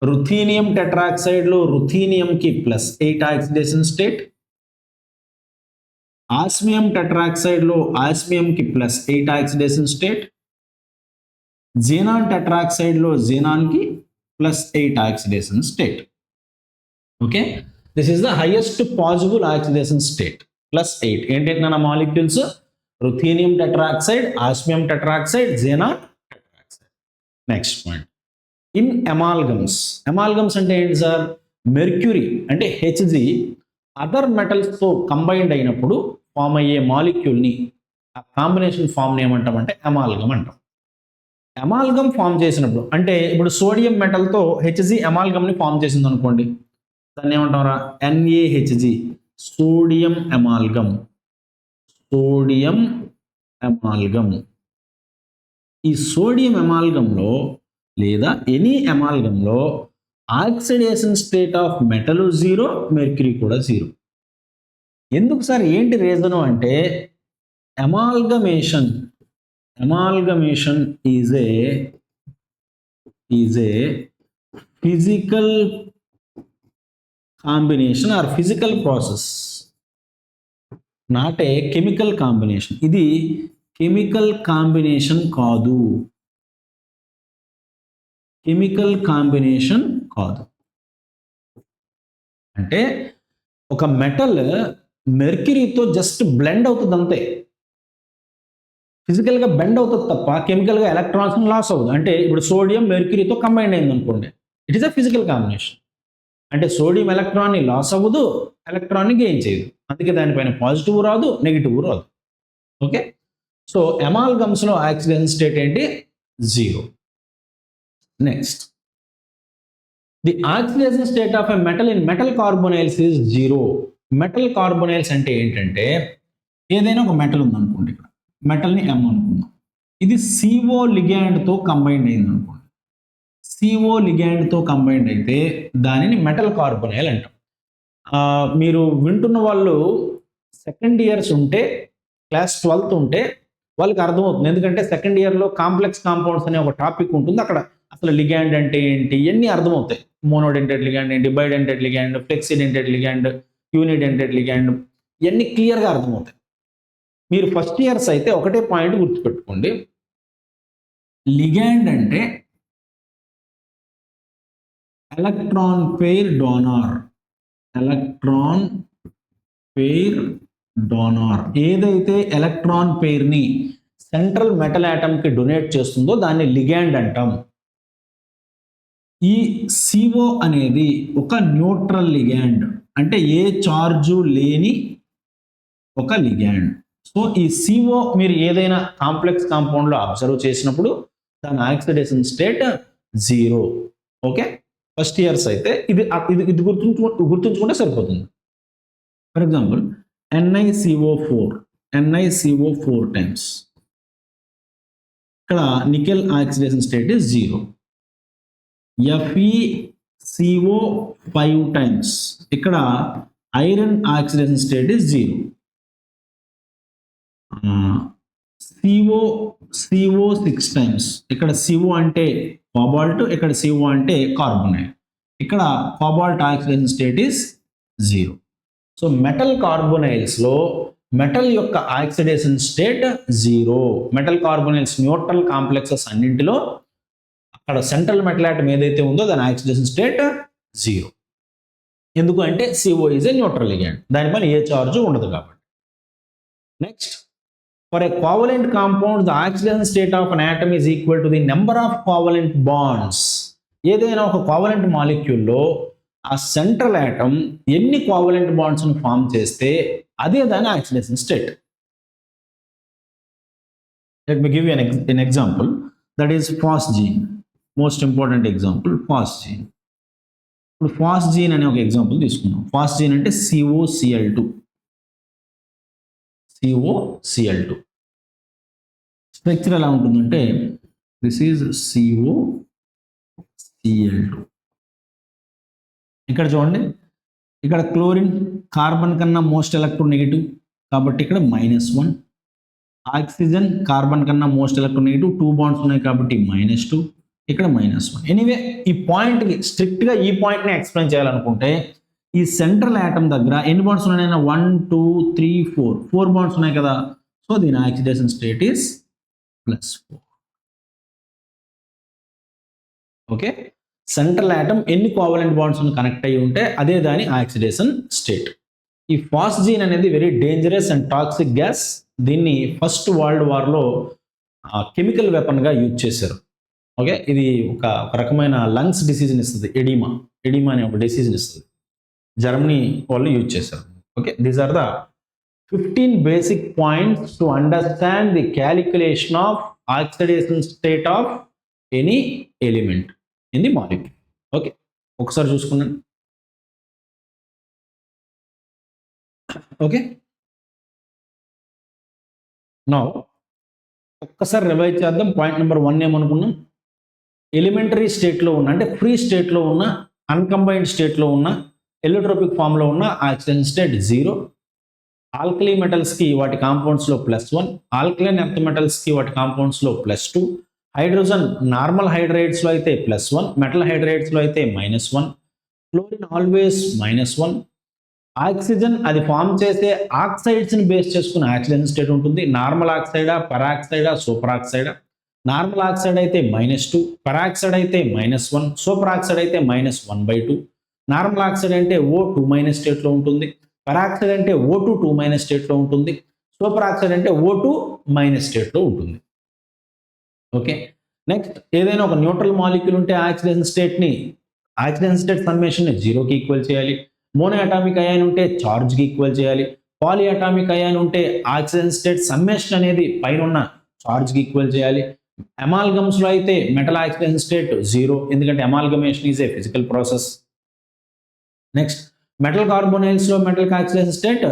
Ruthenium టెట్రాక్సైడ్లో రుథీనియంకి +8 ఆక్సిడేషన్ స్టేట్, ఆస్మియం టెట్రాక్సైడ్లో ఆస్మియంకి +8 ఆక్సిడేషన్ స్టేట్, జీనాన్ టెట్రాక్సైడ్లో జీనాన్కి +8 oxidation state. Okay, this is the highest possible oxidation state. +8 ఏంటంటే నా molecules ruthenium tetroxide, osmium tetroxide, xenon tetroxide. Next point, in amalgams. ఎమాల్గమ్స్ అంటే ఏంటి సార్? మెర్క్యూరీ అంటే Hg అదర్ మెటల్స్తో కంబైన్డ్ అయినప్పుడు ఫామ్ అయ్యే మాలిక్యూల్ని, ఆ కాంబినేషన్ ఫామ్ని ఏమంటామంటే ఎమాల్గమ్ అంటాం. ఎమాల్గమ్ ఫామ్ చేసినప్పుడు అంటే ఇప్పుడు సోడియం మెటల్తో Hg ఎమాల్గమ్ని ఫామ్ చేసింది అనుకోండి, దాన్ని ఏమంటారా? NaHg, sodium amalgam. Sodium amalgam. ఈ సోడియం ఎమాల్గంలో లేదా ఎనీ ఎమాల్గంలో oxidation state of metal 0, mercury కూడా 0. ఎందుకు సార్? ఏంటి రీజను అంటే amalgamation is a physical combination or physical process, not a chemical combination. ఇది కెమికల్ కాంబినేషన్ కాదు. కెమికల్ కాంబినేషన్ కాదు అంటే ఒక మెటల్ మెర్క్యూరీతో జస్ట్ బ్లెండ్ అవుతుంది అంతే. ఫిజికల్గా బెండ్ అవుతుంది తప్ప కెమికల్గా ఎలక్ట్రాన్స్ లాస్ అవుతుంది. అంటే ఇప్పుడు సోడియం మెర్క్యూరీతో కంబైండ్ అయింది అనుకోండి, it is a physical combination. అంటే సోడియం ఎలక్ట్రాన్ని లాస్ అవ్వదు, ఎలక్ట్రాన్ని గెయిన్ చేయదు. అందుకే దానిపైన పాజిటివ్ రాదు, నెగిటివ్ రాదు. ఓకే, సో ఎమాల్గమ్స్లో ఆక్సిడేషన్ స్టేట్ ఏంటి? 0. Next, the oxidation state of a metal in metal carbonyls is 0. Metal carbonyls అంటే ఏంటంటే ఏదైనా ఒక మెటల్ ఉందనుకోండి, ఇక్కడ మెటల్ని M అనుకుందాం. ఇది CO లిగ్యాండ్తో కంబైండ్ అయింది అనుకోండి. CO లిగ్యాండ్తో కంబైండ్ అయితే దానిని మెటల్ కార్బోనైల్ అంటాం. మీరు వింటున్న వాళ్ళు సెకండ్ ఇయర్స్ ఉంటే, క్లాస్ 12th ఉంటే వాళ్ళకి అర్థమవుతుంది. ఎందుకంటే సెకండ్ ఇయర్లో కాంప్లెక్స్ కాంపౌండ్స్ అనే ఒక టాపిక్ ఉంటుంది. అక్కడ అసలు లిగాండ్ అంటే ఏంటి ఇవన్నీ అర్థమవుతాయి. మోనోడెంటెడ్ లిగాండ్ ఏంటి, బైడెంటెడ్ లిగాండ్, ఫ్లెక్సిడెంటెడ్ లిగాండ్, యూనిడెంటెడ్ లిగాండ్ ఇవన్నీ క్లియర్గా అర్థమవుతాయి. మీరు ఫస్ట్ ఇయర్స్ అయితే ఒకటే పాయింట్ గుర్తుపెట్టుకోండి. లిగాండ్ అంటే electron pair donor. Electron pair donor ఏదైతే ఎలక్ట్రాన్ పెయిర్ ని సెంట్రల్ మెటల్ ఆటమ్ కి డొనేట్ చేస్తుందో దాన్ని లిగాండ్ అంటాం. ఈ CO అనేది ఒక న్యూట్రల్ లిగాండ్, అంటే ఏ చార్జు లేని ఒక లిగాండ్. సో ఈ CO మీరు ఏదైనా కాంప్లెక్స్ కాంపౌండ్ లో అబ్జర్వ్ చేసినప్పుడు దాని oxidation state 0. Okay, first years అయితే ఇది ఇది గుర్తుంచుకుంటే సరిపోతుంది. ఫర్ ఎగ్జాంపుల్ NiCO4 టైమ్స్, ఇక్కడ nickel oxidation state is 0. FeCO5 times, ఇక్కడ iron oxidation state is 0. CO6 times, ఇక్కడ CO అంటే కోబాల్ట్, ఇక్కడ CO అంటే కార్బోనైల్, ఇక్కడ cobalt oxidation state is 0. So metal carbonyls లో మెటల్ యొక్క oxidation state 0. Metal carbonyls neutral complexes అన్నింటిలో అక్కడ సెంట్రల్ మెటల్ ఆటమ్ ఏదైతే ఉందో దాని ఆక్సిడేషన్ స్టేట్ 0. ఎందుకు అంటే CO is a neutral ligand, దానిపైన ఏ చార్జ్ ఉండదు కాబట్టి. Next, for a covalent compound the oxidation state of an atom is equal to the number of covalent bonds. ఏదైనా ఒక కోవలెంట్ మాలిక్యూల్లో ఆ సెంట్రల్ ఆటమ్ ఎన్ని కోవలెంట్ బాండ్స్ ను ఫామ్ చేస్తే అదే దాని ఆక్సిడేషన్ స్టేట్. Let me give you an example, that is phosgene. Most important example phosgene. ఇప్పుడు ఫాస్జీన్ అనే ఒక ఎగ్జాంపుల్ తీసుకున్నాం. ఫాస్జీన్ అంటే COCl2. స్ట్రక్చర్ ఎలా ఉంటుందంటే దిస్ ఈజ్ COCl2. ఇక్కడ చూడండి, ఇక్కడ క్లోరిన్ కార్బన్ కన్నా మోస్ట్ ఎలక్ట్రోనెగటివ్ కాబట్టి ఇక్కడ -1. ఆక్సిజన్ కార్బన్ కన్నా మోస్ట్ ఎలక్ట్రోనెగటివ్, 2 బాండ్స్ ఉన్నాయి కాబట్టి -2, ఇక్కడ -1. ఎనీవే ఈ పాయింట్ స్ట్రిక్ట్ గా ఈ పాయింట్ ని ఎక్స్ప్లెయిన్ చేయాలనుకుంటే ఈ సెంట్రల్ ఆటమ్ దగ్గర ఎన్ని బాండ్స్ ఉన్నాయి? 1 2 3 4 బాండ్స్ ఉన్నాయి కదా. సో దీని oxidation state is +4. Okay, central atom ఎన్ని కోవలెంట్ బాండ్స్ కనెక్ట్ అయ్యి ఉంటే అదే దాని ఆక్సిడేషన్ స్టేట్. ఈ ఫాస్జీన్ అనేది very dangerous and toxic gas. దీన్ని ఫస్ట్ వరల్డ్ వార్లో కెమికల్ వెపన్గా యూజ్ చేశారు. ఓకే, ఇది ఒక రకమైన లంగ్స్ డిసీజ్ని ఇస్తుంది, ఎడిమా అనే ఒక డిసీజ్ని ఇస్తుంది. జర్మనీ వాళ్ళు యూజ్ చేశారు. Okay, these are the 15 basic points to understand the calculation of oxidation state of any element in the molecule. Okay, ఒకసారి చూసుకున్నాను. ఓకే, నౌ ఒక్కసారి రివైజ్ చేద్దాం. పాయింట్ నెంబర్ 1 ఏమనుకున్నాం? ఎలిమెంటరీ స్టేట్లో ఉన్న, అంటే ఫ్రీ స్టేట్లో ఉన్న, అన్కంబైన్డ్ స్టేట్లో ఉన్న, ఎల్లోట్రోపిక్ ఫామ్లో ఉన్న ఆక్సిడేషన్ స్టేట్ 0. ఆల్కలీ మెటల్స్కి వాటి కాంపౌండ్స్లో +1, ఆల్కలైన్ ఎర్త్ మెటల్స్కి వాటి కాంపౌండ్స్లో +2, హైడ్రోజన్ నార్మల్ హైడ్రైడ్స్లో అయితే +1, మెటల్ హైడ్రైడ్స్లో అయితే -1, క్లోరిన్ ఆల్వేస్ -1. ఆక్సిజన్ అది ఫామ్ చేసే ఆక్సైడ్స్ని బేస్ చేసుకుని ఆక్సిడేషన్ స్టేట్ ఉంటుంది. నార్మల్ ఆక్సైడా, పెరాక్సైడా, సూపర్ ఆక్సైడా? నార్మల్ ఆక్సైడ్ అయితే -2, పెరాక్సైడ్ అయితే -1, సూపర్ ఆక్సైడ్ అయితే -1/2. నార్మల్ ఆక్సైడ్ అంటే O2- స్టేట్లో ఉంటుంది, పెరాక్సైడ్ అంటే O2- స్టేట్లో ఉంటుంది, సూపర్ ఆక్సైడ్ అంటే O2- స్టేట్లో ఉంటుంది. ఓకే, నెక్స్ట్ ఏదైనా ఒక న్యూట్రల్ మాలిక్యూల్ ఉంటే ఆక్సిడేషన్ స్టేట్ సమ్మేషన్ని 0కి ఈక్వల్ చేయాలి. మోనో అటామిక్ అయాన్ ఉంటే ఛార్జ్కి ఈక్వల్ చేయాలి. పాలీ అటామిక్ అయాన్ ఉంటే ఆక్సిడేషన్ స్టేట్ సమ్మేషన్ అనేది పైన ఉన్న ఛార్జ్కి ఈక్వల్ చేయాలి. అమాల్గమ్స్ లో అయితే మెటల్ ఆక్సిడేషన్ స్టేట్ 0, ఎందుకంటే amalgamation is a physical process. Next metal carbonyls లో metal oxidation state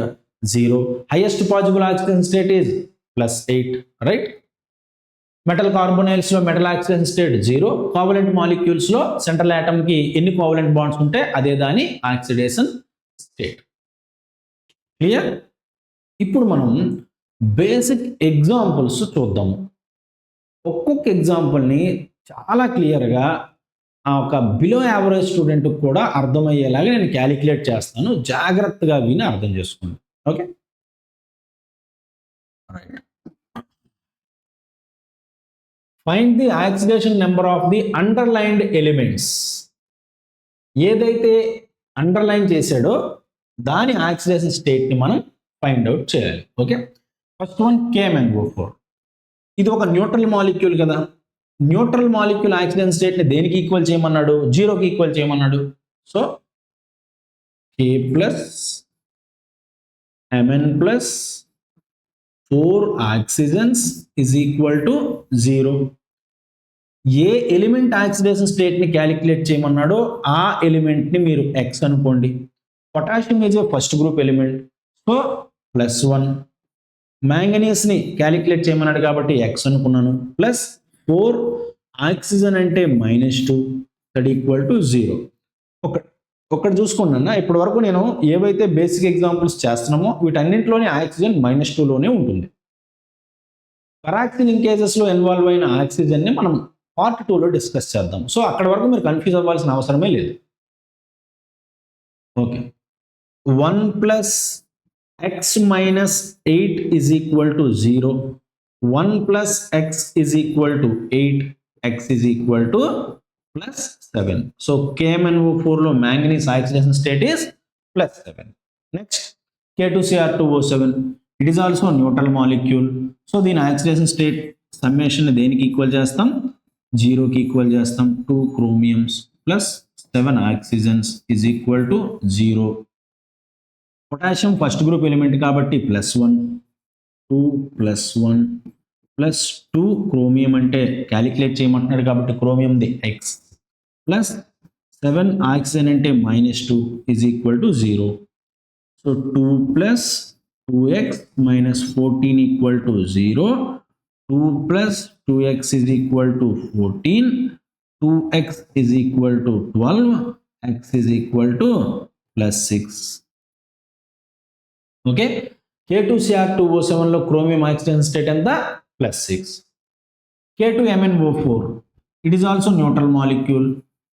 0. Highest possible oxidation state is +8, right? Metal carbonyls లో metal oxidation state 0. Covalent molecules లో సెంట్రల్ ఆటమ్ కి ఎన్ని కోవలెంట్ బాండ్స్ ఉంటే అదే దాని oxidation state. Clear? ఇప్పుడు మనం బేసిక్ ఎగ్జాంపుల్స్ చూద్దాము. ఒక్కొక్క ఎగ్జాంపుల్ని చాలా క్లియర్గా ఆ ఒక బిలో యావరేజ్ స్టూడెంట్ కూడా అర్థమయ్యేలాగా నేను క్యాలిక్యులేట్ చేస్తాను. జాగ్రత్తగా విని అర్థం చేసుకోండి. Okay, right. Find the acceleration number of the underlined elements. ఏదైతే అండర్లైన్ చేశాడో దాని యాక్సిలరేషన్ స్టేట్ని మనం ఫైండ్ అవుట్ చేయాలి. Okay, first one KMnO4. ఇది ఒక న్యూట్రల్ మాలిక్యూల్ కదా. న్యూట్రల్ మాలిక్యూల్ యాక్సిలరేషన్ స్టేట్ని దేనికి ఈక్వల్ చేయమన్నాడు? 0కి ఈక్వల్ చేయమన్నాడు. So K plus Mn plus 4 oxygens is equal to 0. ఏ ఎలిమెంట్ యాక్సిలరేషన్ స్టేట్ని క్యాలిక్యులేట్ చేయమన్నాడో ఆ ఎలిమెంట్ని మీరు X అనుకోండి. Potassium is a first group element, so +1. మ్యాంగనీస్ని calculate చేయమన్నాడు కాబట్టి X అనుకున్నాను. ప్లస్ 4 ఆక్సిజన్ అంటే -2 దట్ ఈక్వల్ టు 0. ఒకటి చూసుకోండి అన్న, ఇప్పటి వరకు నేను ఏవైతే బేసిక్ ఎగ్జాంపుల్స్ చేస్తున్నామో వీటన్నింటిలోని ఆక్సిజన్ -2లోనే ఉంటుంది. పరాక్సిలిన్ కేసెస్లో ఇన్వాల్వ్ అయిన ఆక్సిజన్ని మనం పార్ట్ 2లో డిస్కస్ చేద్దాం. సో అక్కడ వరకు మీరు కన్ఫ్యూజ్ అవ్వాల్సిన అవసరమే లేదు. Okay, 1 plus x minus 8 is equal to 0. 1 plus x is equal to 8. X is equal to plus 7. So KMnO4 lo manganese oxidation state is +7. Next, K2Cr2O7. It is also a neutral molecule. So the oxidation state summation దేనికి equal చేస్తాం? 0కి equal చేస్తాం. 2 chromiums plus 7 oxygens is equal to 0. Potassium first group element కాబట్టి +1, 2 +1 plus 2 chromium అంటే calculate చేయమంటున్నాడు కాబట్టి క్రోమియంది X plus 7 oxygen అంటే -2 is equal to 0. So 2 plus 2x minus 14 equal to 0. 2 plus 2x is equal to 14. 2x is equal to 12. X is equal to +6. Okay, K2Cr2O7 లో chromium oxidation state ఎంత? +6. K2MnO4, it is also neutral molecule.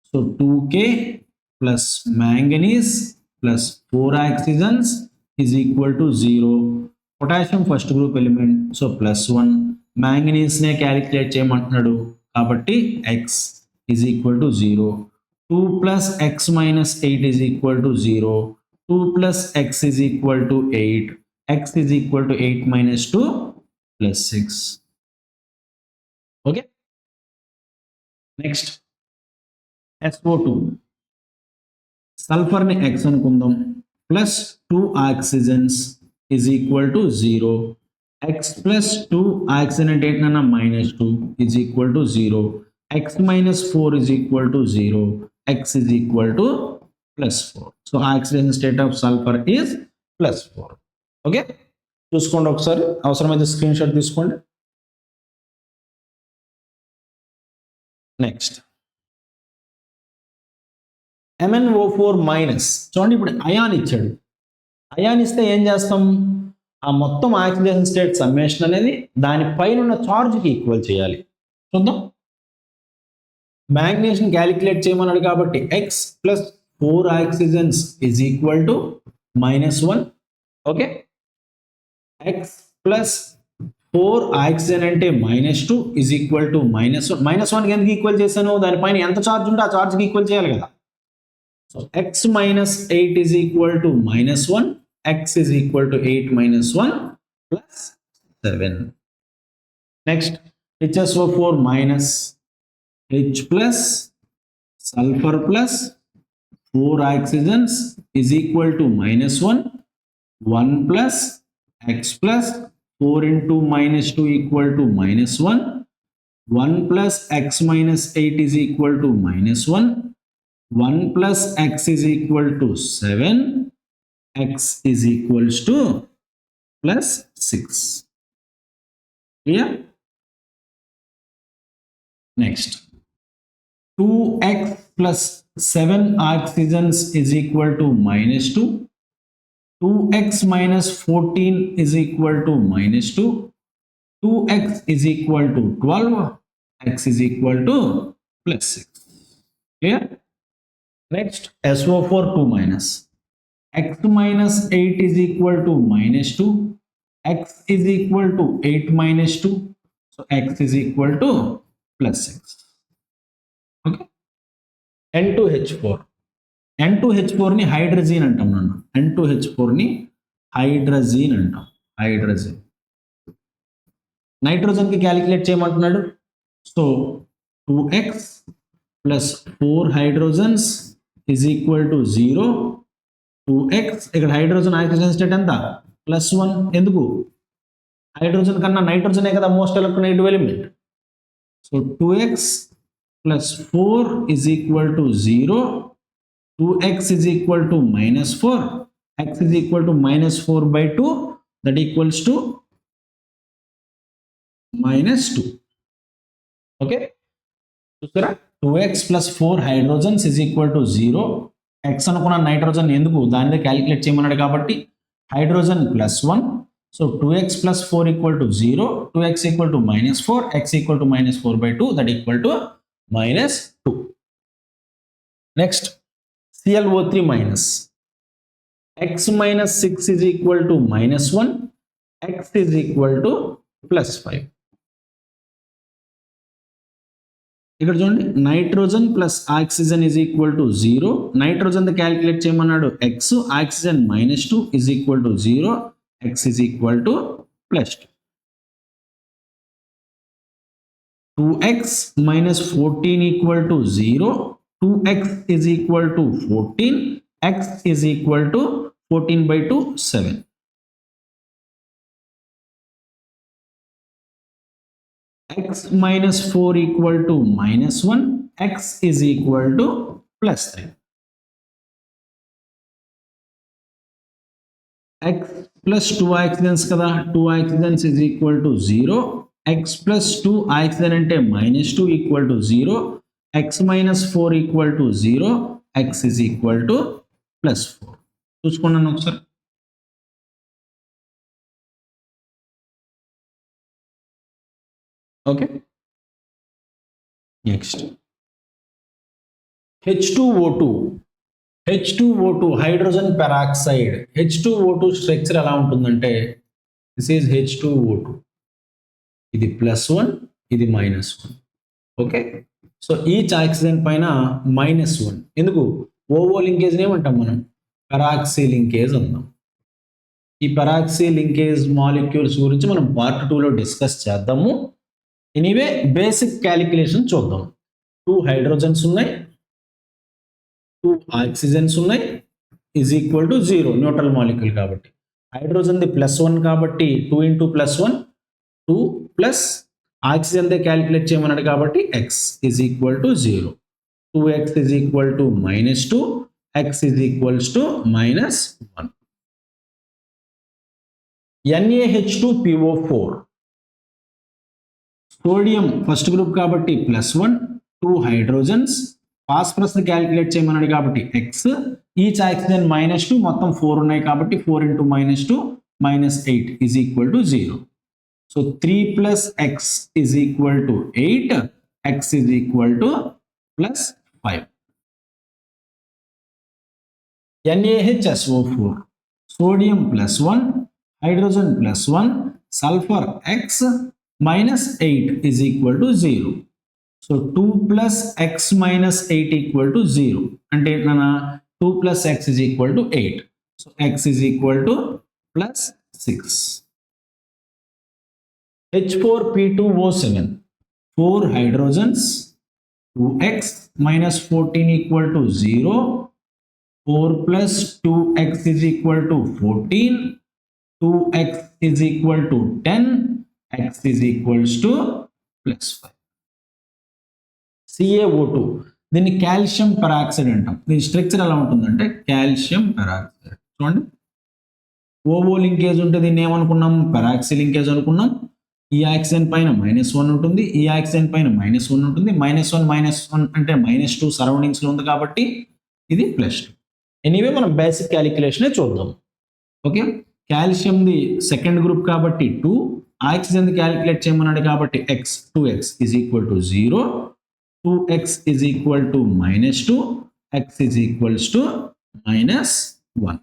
So 2K plus manganese plus 4 oxygens is equal to 0. Potassium first group element, so +1. Manganese ne calculate చేయమంటున్నాడు కాబట్టి X is equal to 0. 2 plus X minus 8 is equal to 0. 2 plus X is equal to 8. X is equal to 8 minus 2 plus 6. Okay. Next, SO2. Sulfur ni X అనుకుందాం plus 2 oxygens is equal to 0. X plus 2 oxygen అంటే ఏంటన్నా -2 is equal to 0. X minus 4 is equal to 0. X is equal to +4. So oxidation state of sulfur is +4. Okay, చూసుకోండి ఒకసారి, అవసరమైతే screenshot తీసుకోండి. Next MnO4 minus. చూడండి, ఇప్పుడు ion ఇచ్చాడు. Ion ఇస్తే ఏం చేస్తాం? ఆ మొత్తం ఆక్సిడేషన్ స్టేట్ సమ్మేషన్ అనేది దానిపైన ఉన్న ఛార్జ్కి ఈక్వల్ చేయాలి. చూద్దాం. మ్యాగ్నీషియం క్యాలిక్యులేట్ చేయమన్నాడు కాబట్టి X plus 4 oxygens is equal to -1. Okay, X plus 4 oxygen అంటే -2 ఈజ్ ఈక్వల్ టు -1. -1కి ఎందుకు ఈక్వల్ చేశాను? దానిపైన ఎంత ఛార్జ్ ఉంటే ఆ ఛార్జ్కి ఈక్వల్ చేయాలి కదా. So X minus 8 is equal to -1. X is equal to 8 minus 1 plus 7. Next HSO4 minus H plus sulphur plus 4 oxygens is equal to -1. 1 plus X plus 4 into -2 equal to -1. 1 plus X minus 8 is equal to -1. 1 plus X is equal to 7. X is equals to +6. Clear? Next, 2X plus 7 oxygens is equal to -2. 2x minus 14 is equal to minus 2. 2x is equal to 12. X is equal to plus 6. Clear? Next, SO4 2 minus. X minus 8 is equal to minus 2. X is equal to 8 minus 2. So X is equal to plus 6. Okay. N2H4. N2H4 ని hydrazine అంటాం నాన్న. N2H4 ని hydrazine అంటాం. Hydrazine. Nitrogen కి calculate చేయమంటున్నాడు. So 2x plus 4 hydrogens is equal to 0. 2x ఇక్కడ hydrogen oxygen state ఎంత +1. ఎందుకు హైడ్రోజన్ కన్నా నైట్రోజనే కదా most electronegative element. So 2x plus 4 is equal to 0. 2x is equal to minus 4. X is equal to minus 4 by 2. That equals to minus 2. Okay. చూసారా 2x plus 4 hydrogens is equal to 0. X అనుకున్న nitrogen ఎందుకు దానిదే calculate చేయమన్నాడు కాబట్టి hydrogen +1. So 2x plus 4 equal to 0. 2x equal to minus 4. X equal to minus 4 by 2. That equal to minus 2. Next, ClO3 minus. X minus 6 is equal to minus 1. X is equal to plus 5. ఇక్కడ చూడండి nitrogen plus oxygen is equal to 0. Nitrogen calculate చేయమన్నాడు x. Oxygen -2 is equal to 0. x is equal to +2. 2x minus 14 equal to 0. 2x is equal to 14. X is equal to 14 by 2 7. X minus 4 equal to minus 1. X is equal to plus 3. X plus 2 oxygens kada 2 oxygens is equal to 0. X plus 2 oxygen ante minus 2 equal to 0. X minus 4 equal to 0. X is equal to plus 4. చూసుకున్నాను ఒకసారి. Okay. Next H2O2. H2O2 hydrogen peroxide. H2O2 structure ఎలా ఉంటుందంటే this is H2O2. ఇది +1, ఇది -1. Okay. So each oxygen పైన -1. ఎందుకు Ovo linkage ఏమంటాం మనం పెరాక్సీ లింకేజ్ అందాం. ఈ పెరాక్సీ లింకేజ్ మాలిక్యూల్స్ గురించి మనం పార్ట్ 2లో డిస్కస్ చేద్దాము. ఎనీవే బేసిక్ క్యాలిక్యులేషన్ చూద్దాం. 2 హైడ్రోజన్స్ ఉన్నాయి, 2 ఆక్సిజన్స్ ఉన్నాయి, is equal to 0 neutral molecule కాబట్టి. హైడ్రోజన్ది +1 కాబట్టి 2 × +1 2 ప్లస్ ఆక్సిజన్దే క్యాలిక్యులేట్ చేయమన్నాడు కాబట్టి x is equal to 0. 2x is equal to -2. x is equals to -1. NaH2PO4 sodium first group కాబట్టి +1, 2 హైడ్రోజన్స్. ఫాస్ఫరస్ క్యాలిక్యులేట్ చేయమన్నాడు కాబట్టి x. ఈచ్ ఆక్సిజన్ -2 మొత్తం 4 ఉన్నాయి కాబట్టి 4 × -2 -8 is equal to 0. So 3 plus x is equal to 8. X is equal to plus 5. NaHSO4 sodium +1, hydrogen +1, sulfur x -8 is equal to 0. So 2 plus x minus 8 equal to 0. అంటే నా 2 plus x is equal to 8. So x is equal to plus 6. H4P2O7 4 hydrogens. 2x minus 14 equal to 0. 4 plus 2x is equal to 14. 2x is equal to 10. X is equals to plus 5. CaO2 దీన్ని calcium peroxide అంటాం. దీని structure ఎలా ఉంటుందంటే calcium peroxide. చూడండి Ovo linkage ఉంటే దీన్ని ఏమనుకున్నాం peroxy linkage అనుకున్నాం. ఈ ఆక్సిజన్ పైన -1 ఉంటుంది, ఈ ఆక్సిజన్ పైన -1 ఉంటుంది. -1 అంటే -2 సరౌండింగ్స్లో ఉంది కాబట్టి ఇది +2. ఎనీవే మనం బేసిక్ క్యాలిక్యులేషనే చూద్దాం. ఓకే, కాల్షియంది సెకండ్ గ్రూప్ కాబట్టి 2, ఆక్సిజన్ క్యాలిక్యులేట్ చేయమన్నాడు కాబట్టి x 2x is equal to 0, 2x is equal to -2, x is equals to -1.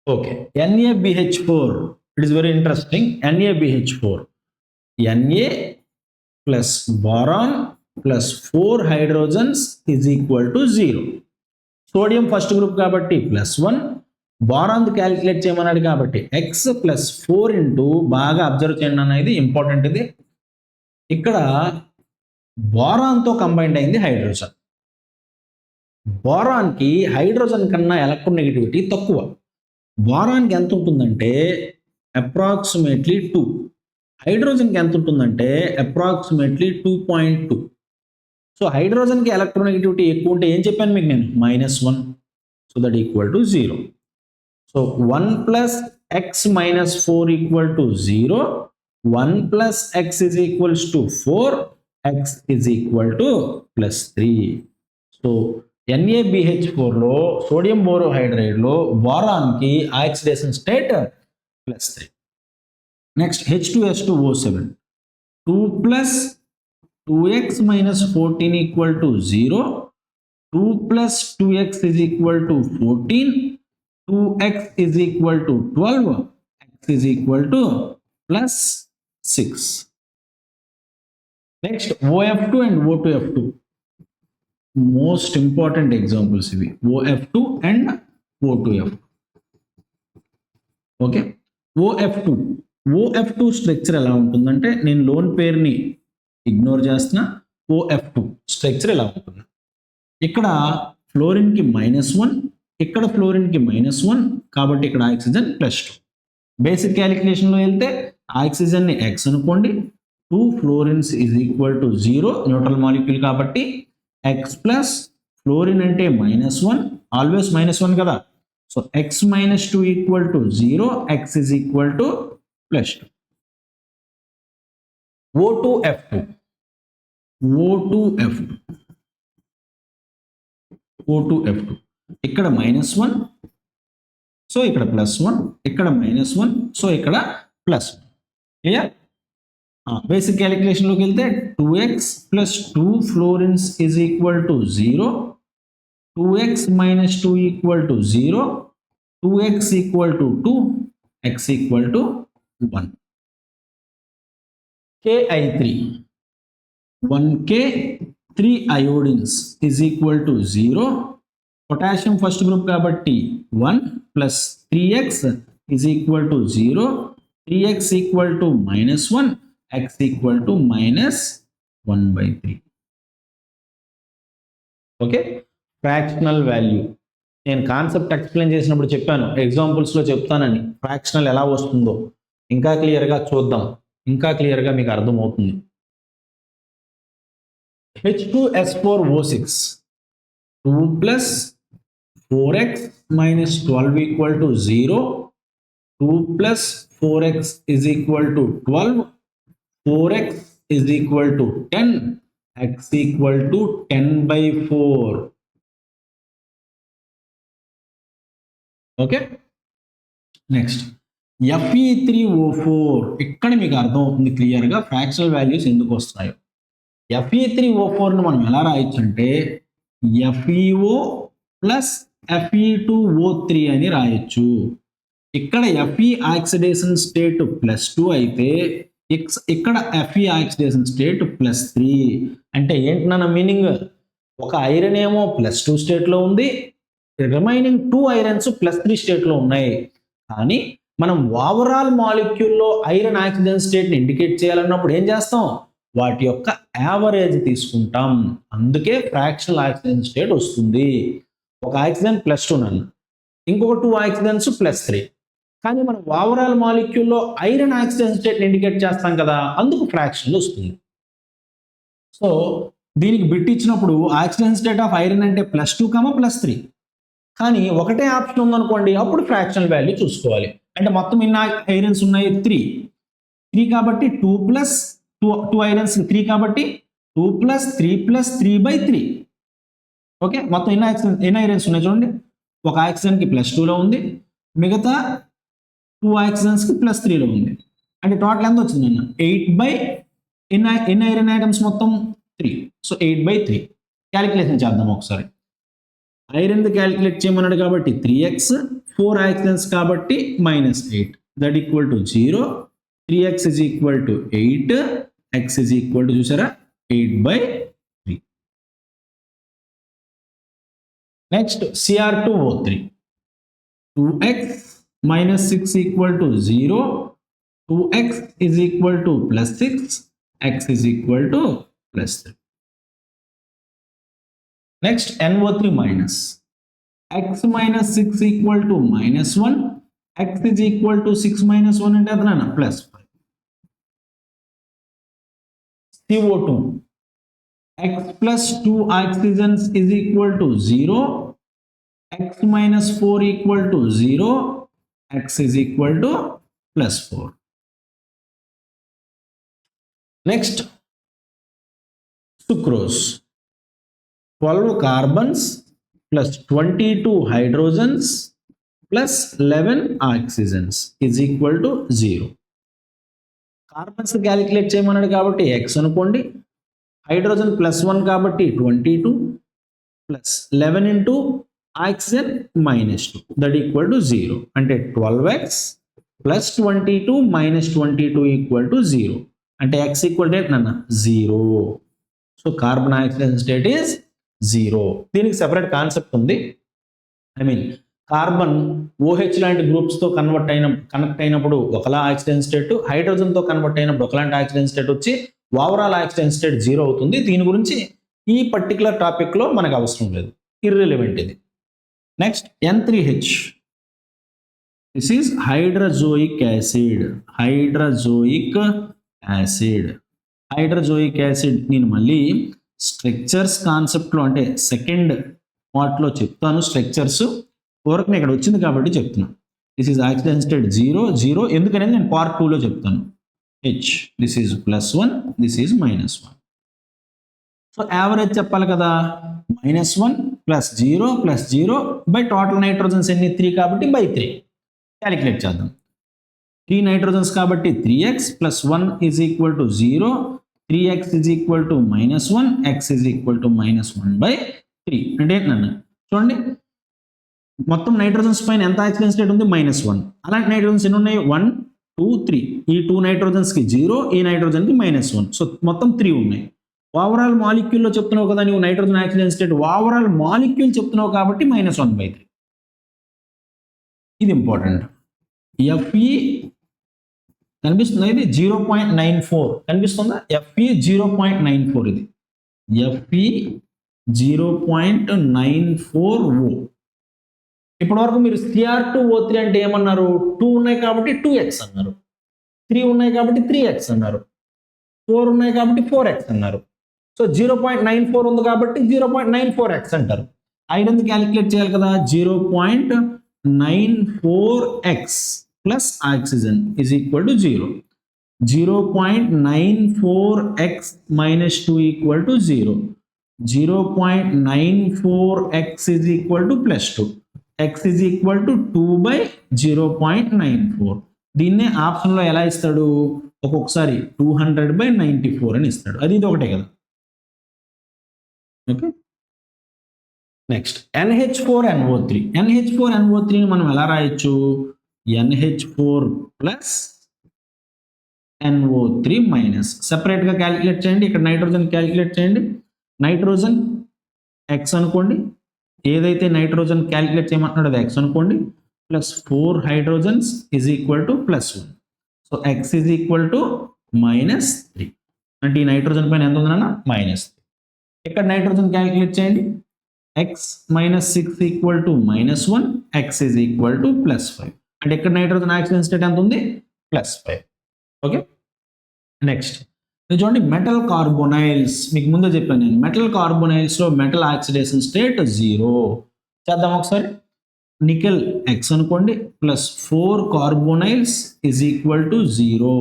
Okay, NaBH4, it is very interesting. NaBH4, Na plus boron plus 4 hydrogens is equal to 0. Sodium first group కాబట్టి +1, boron calculate చేయమన్నాడు కాబట్టి x + 4 into, బాగా observe చేయండి అన్న, ఇది important. ఇది ఇక్కడ బారాన్తో combined అయింది హైడ్రోజన్. బారాన్కి హైడ్రోజన్ కన్నా ఎలక్ట్రోనెగటివిటీ తక్కువ. బారాన్కి ఎంత ఉంటుందంటే అప్రాక్సిమేట్లీ 2, హైడ్రోజన్కి ఎంత ఉంటుందంటే అప్రాక్సిమేట్లీ 2.2. సో హైడ్రోజన్కి ఎలక్ట్రోనెగటివిటీ ఎక్కువ ఉంటే ఏం చెప్పాను మీకు నేను, -1, so that equal to 0. So 1 + x - 4 equal to 0, 1 + x is equals to 4, x is equal to +3. So NaBH4లో సోడియం బోరోహైడ్రైడ్లో బారాన్కి oxidation state +3. Next H2S2O7, 2 + 2x - 14 equal to 0, 2 + 2x is equal to 14, 2x is equal to 12, x is equal to +6. Next OF2 and O2F2, most important examples ఇవి, OF2 and O2F2. Okay, OF2 structure ఎలా ఉంటుందంటే, నేను loan పేరుని ignore చేస్తున్నా, OF2 structure ఎలా ఉంటుంది. ఇక్కడ ఫ్లోరిన్కి -1, ఇక్కడ ఫ్లోరిన్కి -1, కాబట్టి ఇక్కడ ఆక్సిజన్ +2. బేసిక్ క్యాలిక్యులేషన్లో వెళ్తే ఆక్సిజన్ని x అనుకోండి, 2 fluorines is equal to 0, neutral molecule కాబట్టి x ప్లస్ ఫ్లోరిన్ అంటే -1, ఆల్వేస్ -1 కదా. So x - 2 equal to 0, x is equal to +2. O2F2, ఇక్కడ -1, సో ఇక్కడ +1, ఇక్కడ -1, సో ఇక్కడ +1. క్లియర్? బేసిక్ క్యాలిక్యులేషన్లోకి వెళ్తే 2x + 2 fluorines is equal to 0, 2x - 2 equal to 0, 2x equal to 2, x equal to 1. Ki3, 1K 3 iodines is equal to 0, potassium first group కాబట్టి 1 + 3x is equal to 0, 3x equal to -1, x equal to -1/3. Okay, fractional value నేను concept explain చేసినప్పుడు చెప్పాను, ఎగ్జాంపుల్స్లో చెప్తానని. Fractional ఎలా వస్తుందో ఇంకా క్లియర్గా చూద్దాం, ఇంకా క్లియర్గా మీకు అర్థమవుతుంది. H2S4O6, 2 + 4x - 12 equal to 0, 2 + 4x is equal to 12, 4x is equal to 10, x equal to 10/4. Okay, next Fe3O4, ఇక్కడ మీకు అర్థం అవుతుంది క్లియర్గా ఫ్రాక్షనల్ వాల్యూస్ ఎందుకు వస్తున్నాయో. Fe3O4ను మనం ఎలా రాయొచ్చు అంటే FeO + Fe2O3 అని రాయొచ్చు. ఇక్కడ Fe ఆక్సిడేషన్ స్టేట్ +2 అయితే ఇక్కడ Fe ఆక్సిడేషన్ స్టేట్ +3. అంటే ఏంటన్న మీనింగ్, ఒక ఐరన్ ఏమో +2 స్టేట్లో ఉంది, రిమైనింగ్ 2 ఐరన్స్ +3 స్టేట్లో ఉన్నాయి. కానీ మనం ఓవరాల్ మాలిక్యూల్లో ఐరన్ ఆక్సిజన్ స్టేట్ని ఇండికేట్ చేయాలన్నప్పుడు ఏం చేస్తాం, వాటి యొక్క యావరేజ్ తీసుకుంటాం. అందుకే ఫ్రాక్షనల్ ఆక్సిజన్ స్టేట్ వస్తుంది. ఒక ఆక్సిజన్ +2 నన్ను, ఇంకొక 2 ఆక్సిజన్స్ +3. కానీ మనం ఓవరాల్ మాలిక్యూల్లో ఐరన్ ఆక్సిజన్ స్టేట్ని ఇండికేట్ చేస్తాం కదా, అందుకు ఫ్రాక్షనల్ వస్తుంది. సో దీనికి బిట్ ఇచ్చినప్పుడు ఆక్సిజన్ స్టేట్ ఆఫ్ ఐరన్ అంటే +2, +3. కానీ ఒకటే ఆప్షన్ ఉందనుకోండి, అప్పుడు ఫ్రాక్షనల్ వాల్యూ చూసుకోవాలి. అంటే మొత్తం ఎన్ని ఐరన్స్ ఉన్నాయి, 3 కాబట్టి 2 + 2 ఐరన్స్ 3 కాబట్టి 2 + 3 + 3/3. ఓకే, మొత్తం ఎన్ని ఐరన్స్ ఉన్నాయి చూడండి, ఒక ఆక్సిజన్కి +2లో ఉంది, మిగతా 2 ఆక్సిజన్స్కి +3లో ఉంది. అంటే టోటల్ ఎంత వచ్చింది అన్న 8/, ఎన్ని ఐరన్ ఐటమ్స్ మొత్తం 3. సో 8/3 క్యాలిక్యులేషన్ చేద్దాం ఒకసారి. ఐరన్ క్యాలిక్యులేట్ చేయమన్నాడు కాబట్టి 3x, 4 ఆక్సిజన్స్ కాబట్టి -8, that equal to 0. 3x is equal to 8, x is equal to చూసారా 8/3. Next Cr2O3, 2x minus 6 equal to 0, 2x is equal to +6, x is equal to +3. Next NO3 minus, x minus 6 equal to -1, x is equal to 6 minus 1 అంటే అదన +5. CO2, x plus 2 oxygens is equal to 0, x minus 4 equal to 0, x is equal to +4. Next sucrose, 12 carbons plus 22 hydrogens plus 11 oxygens is equal to 0. Carbons calculate చేయమన్నాడు కాబట్టి x అనుకోండి, hydrogen +1 కాబట్టి 22 plus 11 into oxygen -2 that equal to 0. అంటే 12x plus 22 minus 22 equal to 0. అంటే x equal to ఏంటన్నా 0. So carbon oxygen state is 0. దీనికి separate concept ఉంది. I mean carbon OH లాంటి గ్రూప్స్తో కనెక్ట్ అయినప్పుడు ఒకలా ఆక్సిజన్ స్టేట్, హైడ్రోజన్తో కన్వర్ట్ అయినప్పుడు ఒకలాంటి ఆక్సిజన్ స్టేట్ వచ్చి ఓవరాల్ ఆక్సిజన్ స్టేట్ 0 అవుతుంది. దీని గురించి ఈ పర్టికులర్ టాపిక్లో మనకు అవసరం లేదు, ఇర్రిలెవెంట్ ఇది. Next N3H, this is hydrazoic acid. Hydrazoic acid నేను మళ్ళీ స్ట్రక్చర్స్ కాన్సెప్ట్లో అంటే సెకండ్ పార్ట్లో చెప్తాను. స్ట్రక్చర్స్ వరకు ఇక్కడ వచ్చింది కాబట్టి చెప్తున్నాను. దిస్ ఈజ్ ఆక్సిజన్ స్టేట్ 0 ఎందుకనేది నేను పార్ట్ 2లో చెప్తాను. H, this is +1, this is -1. So average చెప్పాలి కదా, -1 + 0 + 0 బై టోటల్ నైట్రోజన్స్ ఎన్ని 3 కాబట్టి /3 క్యాలిక్యులేట్ చేద్దాం. 3 నైట్రోజన్స్ కాబట్టి 3x + 1 is equal to 0, 3x is equal to -1, x is equal to -1/3. అంటే ఏంటన్నా చూడండి, మొత్తం నైట్రోజన్స్ పైన ఎంత ఆక్సిజన్ స్టేట్ ఉంది -1. అలాంటి నైట్రోజన్స్ ఎన్ని ఉన్నాయి 1, 2, 3. ఈ 2 నైట్రోజన్స్కి 0, ఈ నైట్రోజన్కి -1. సో మొత్తం 3 ఉన్నాయి. ఓవరాల్ మాలిక్యూల్లో చెప్తున్నావు కదా నువ్వు nitrogen oxygen state, overall molecule చెప్తున్నావు కాబట్టి -1/3. ఇది ఇంపార్టెంట్. Fe కనిపిస్తుందా, ఇది 0.94 కనిపిస్తుందా, Fe 0.94, ఇది Fe 0.94O. ఇప్పటి వరకు మీరు Cr2O3 అంటే ఏమన్నారు, 2 ఉన్నాయి కాబట్టి 2x అన్నారు, 3 ఉన్నాయి కాబట్టి 3x అన్నారు, 4 ఉన్నాయి కాబట్టి 4x అన్నారు. సో 0.94 ఉంది కాబట్టి 0.94x అంటారు. ఐరన్ క్యాలిక్యులేట్ చేయాలి కదా, 0.94x plus oxygen is equal to 0. 0.94x - 2 equal to 0. 0.94x is equal to +2. x is equal to 2/0.94. దీన్నే ఆప్షన్లో ఎలా ఇస్తాడు, ఒక్కొక్కసారి 200/94 అని ఇస్తాడు. అది ఇది ఒకటే కదా. Okay, next NH4NO3. NH4NO3ని మనం ఎలా రాయొచ్చు, NH4 ప్లస్ NO3 మైనస్. సెపరేట్గా క్యాలిక్యులేట్ చేయండి. ఇక్కడ నైట్రోజన్ క్యాలిక్యులేట్ చేయండి. నైట్రోజన్ x అనుకోండి, ఏదైతే నైట్రోజన్ క్యాలిక్యులేట్ చేయమంటున్నాడో అది x అనుకోండి, plus 4 hydrogens is equal to +1. So x is equal to -3. అంటే ఈ నైట్రోజన్ పైన ఎంత ఉందన్న -3. ఇక్కడ నైట్రోజన్ క్యాలిక్యులేట్ చేయండి. x - 6 equal to -1, x is equal to +5. అంటే ఇక్కడ నైట్రోజన్ ఆక్సిజన్ స్టేట్ ఎంత ఉంది +5. ఓకే, నెక్స్ట్ చూడండి మెటల్ కార్బోనైల్స్. మీకు ముందే చెప్పాను నేను, మెటల్ కార్బోనైల్స్లో మెటల్ ఆక్సిడేషన్ స్టేట్ 0. చేద్దాం ఒకసారి. నికెల్ x అనుకోండి, plus 4 carbonyls is equal to 0.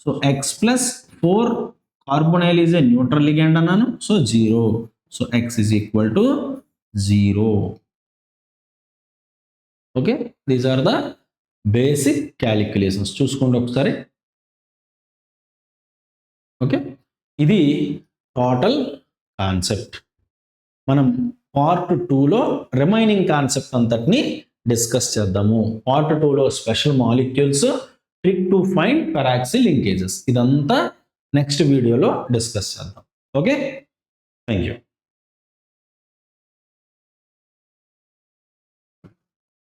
So x + 4 carbonyl is a neutral ligand అన్నాను, so 0. So x is equal to 0. Okay, these are the basic calculations. చూసుకోండి ఒకసారి. ఓకే, ఇది total concept. మనం part 2లో remaining concept అంతటిని discuss చేద్దాము. Part 2లో special molecules, trick to find peroxy linkages, ఇదంతా నెక్స్ట్ వీడియోలో డిస్కస్ చేద్దాం. Okay, thank you.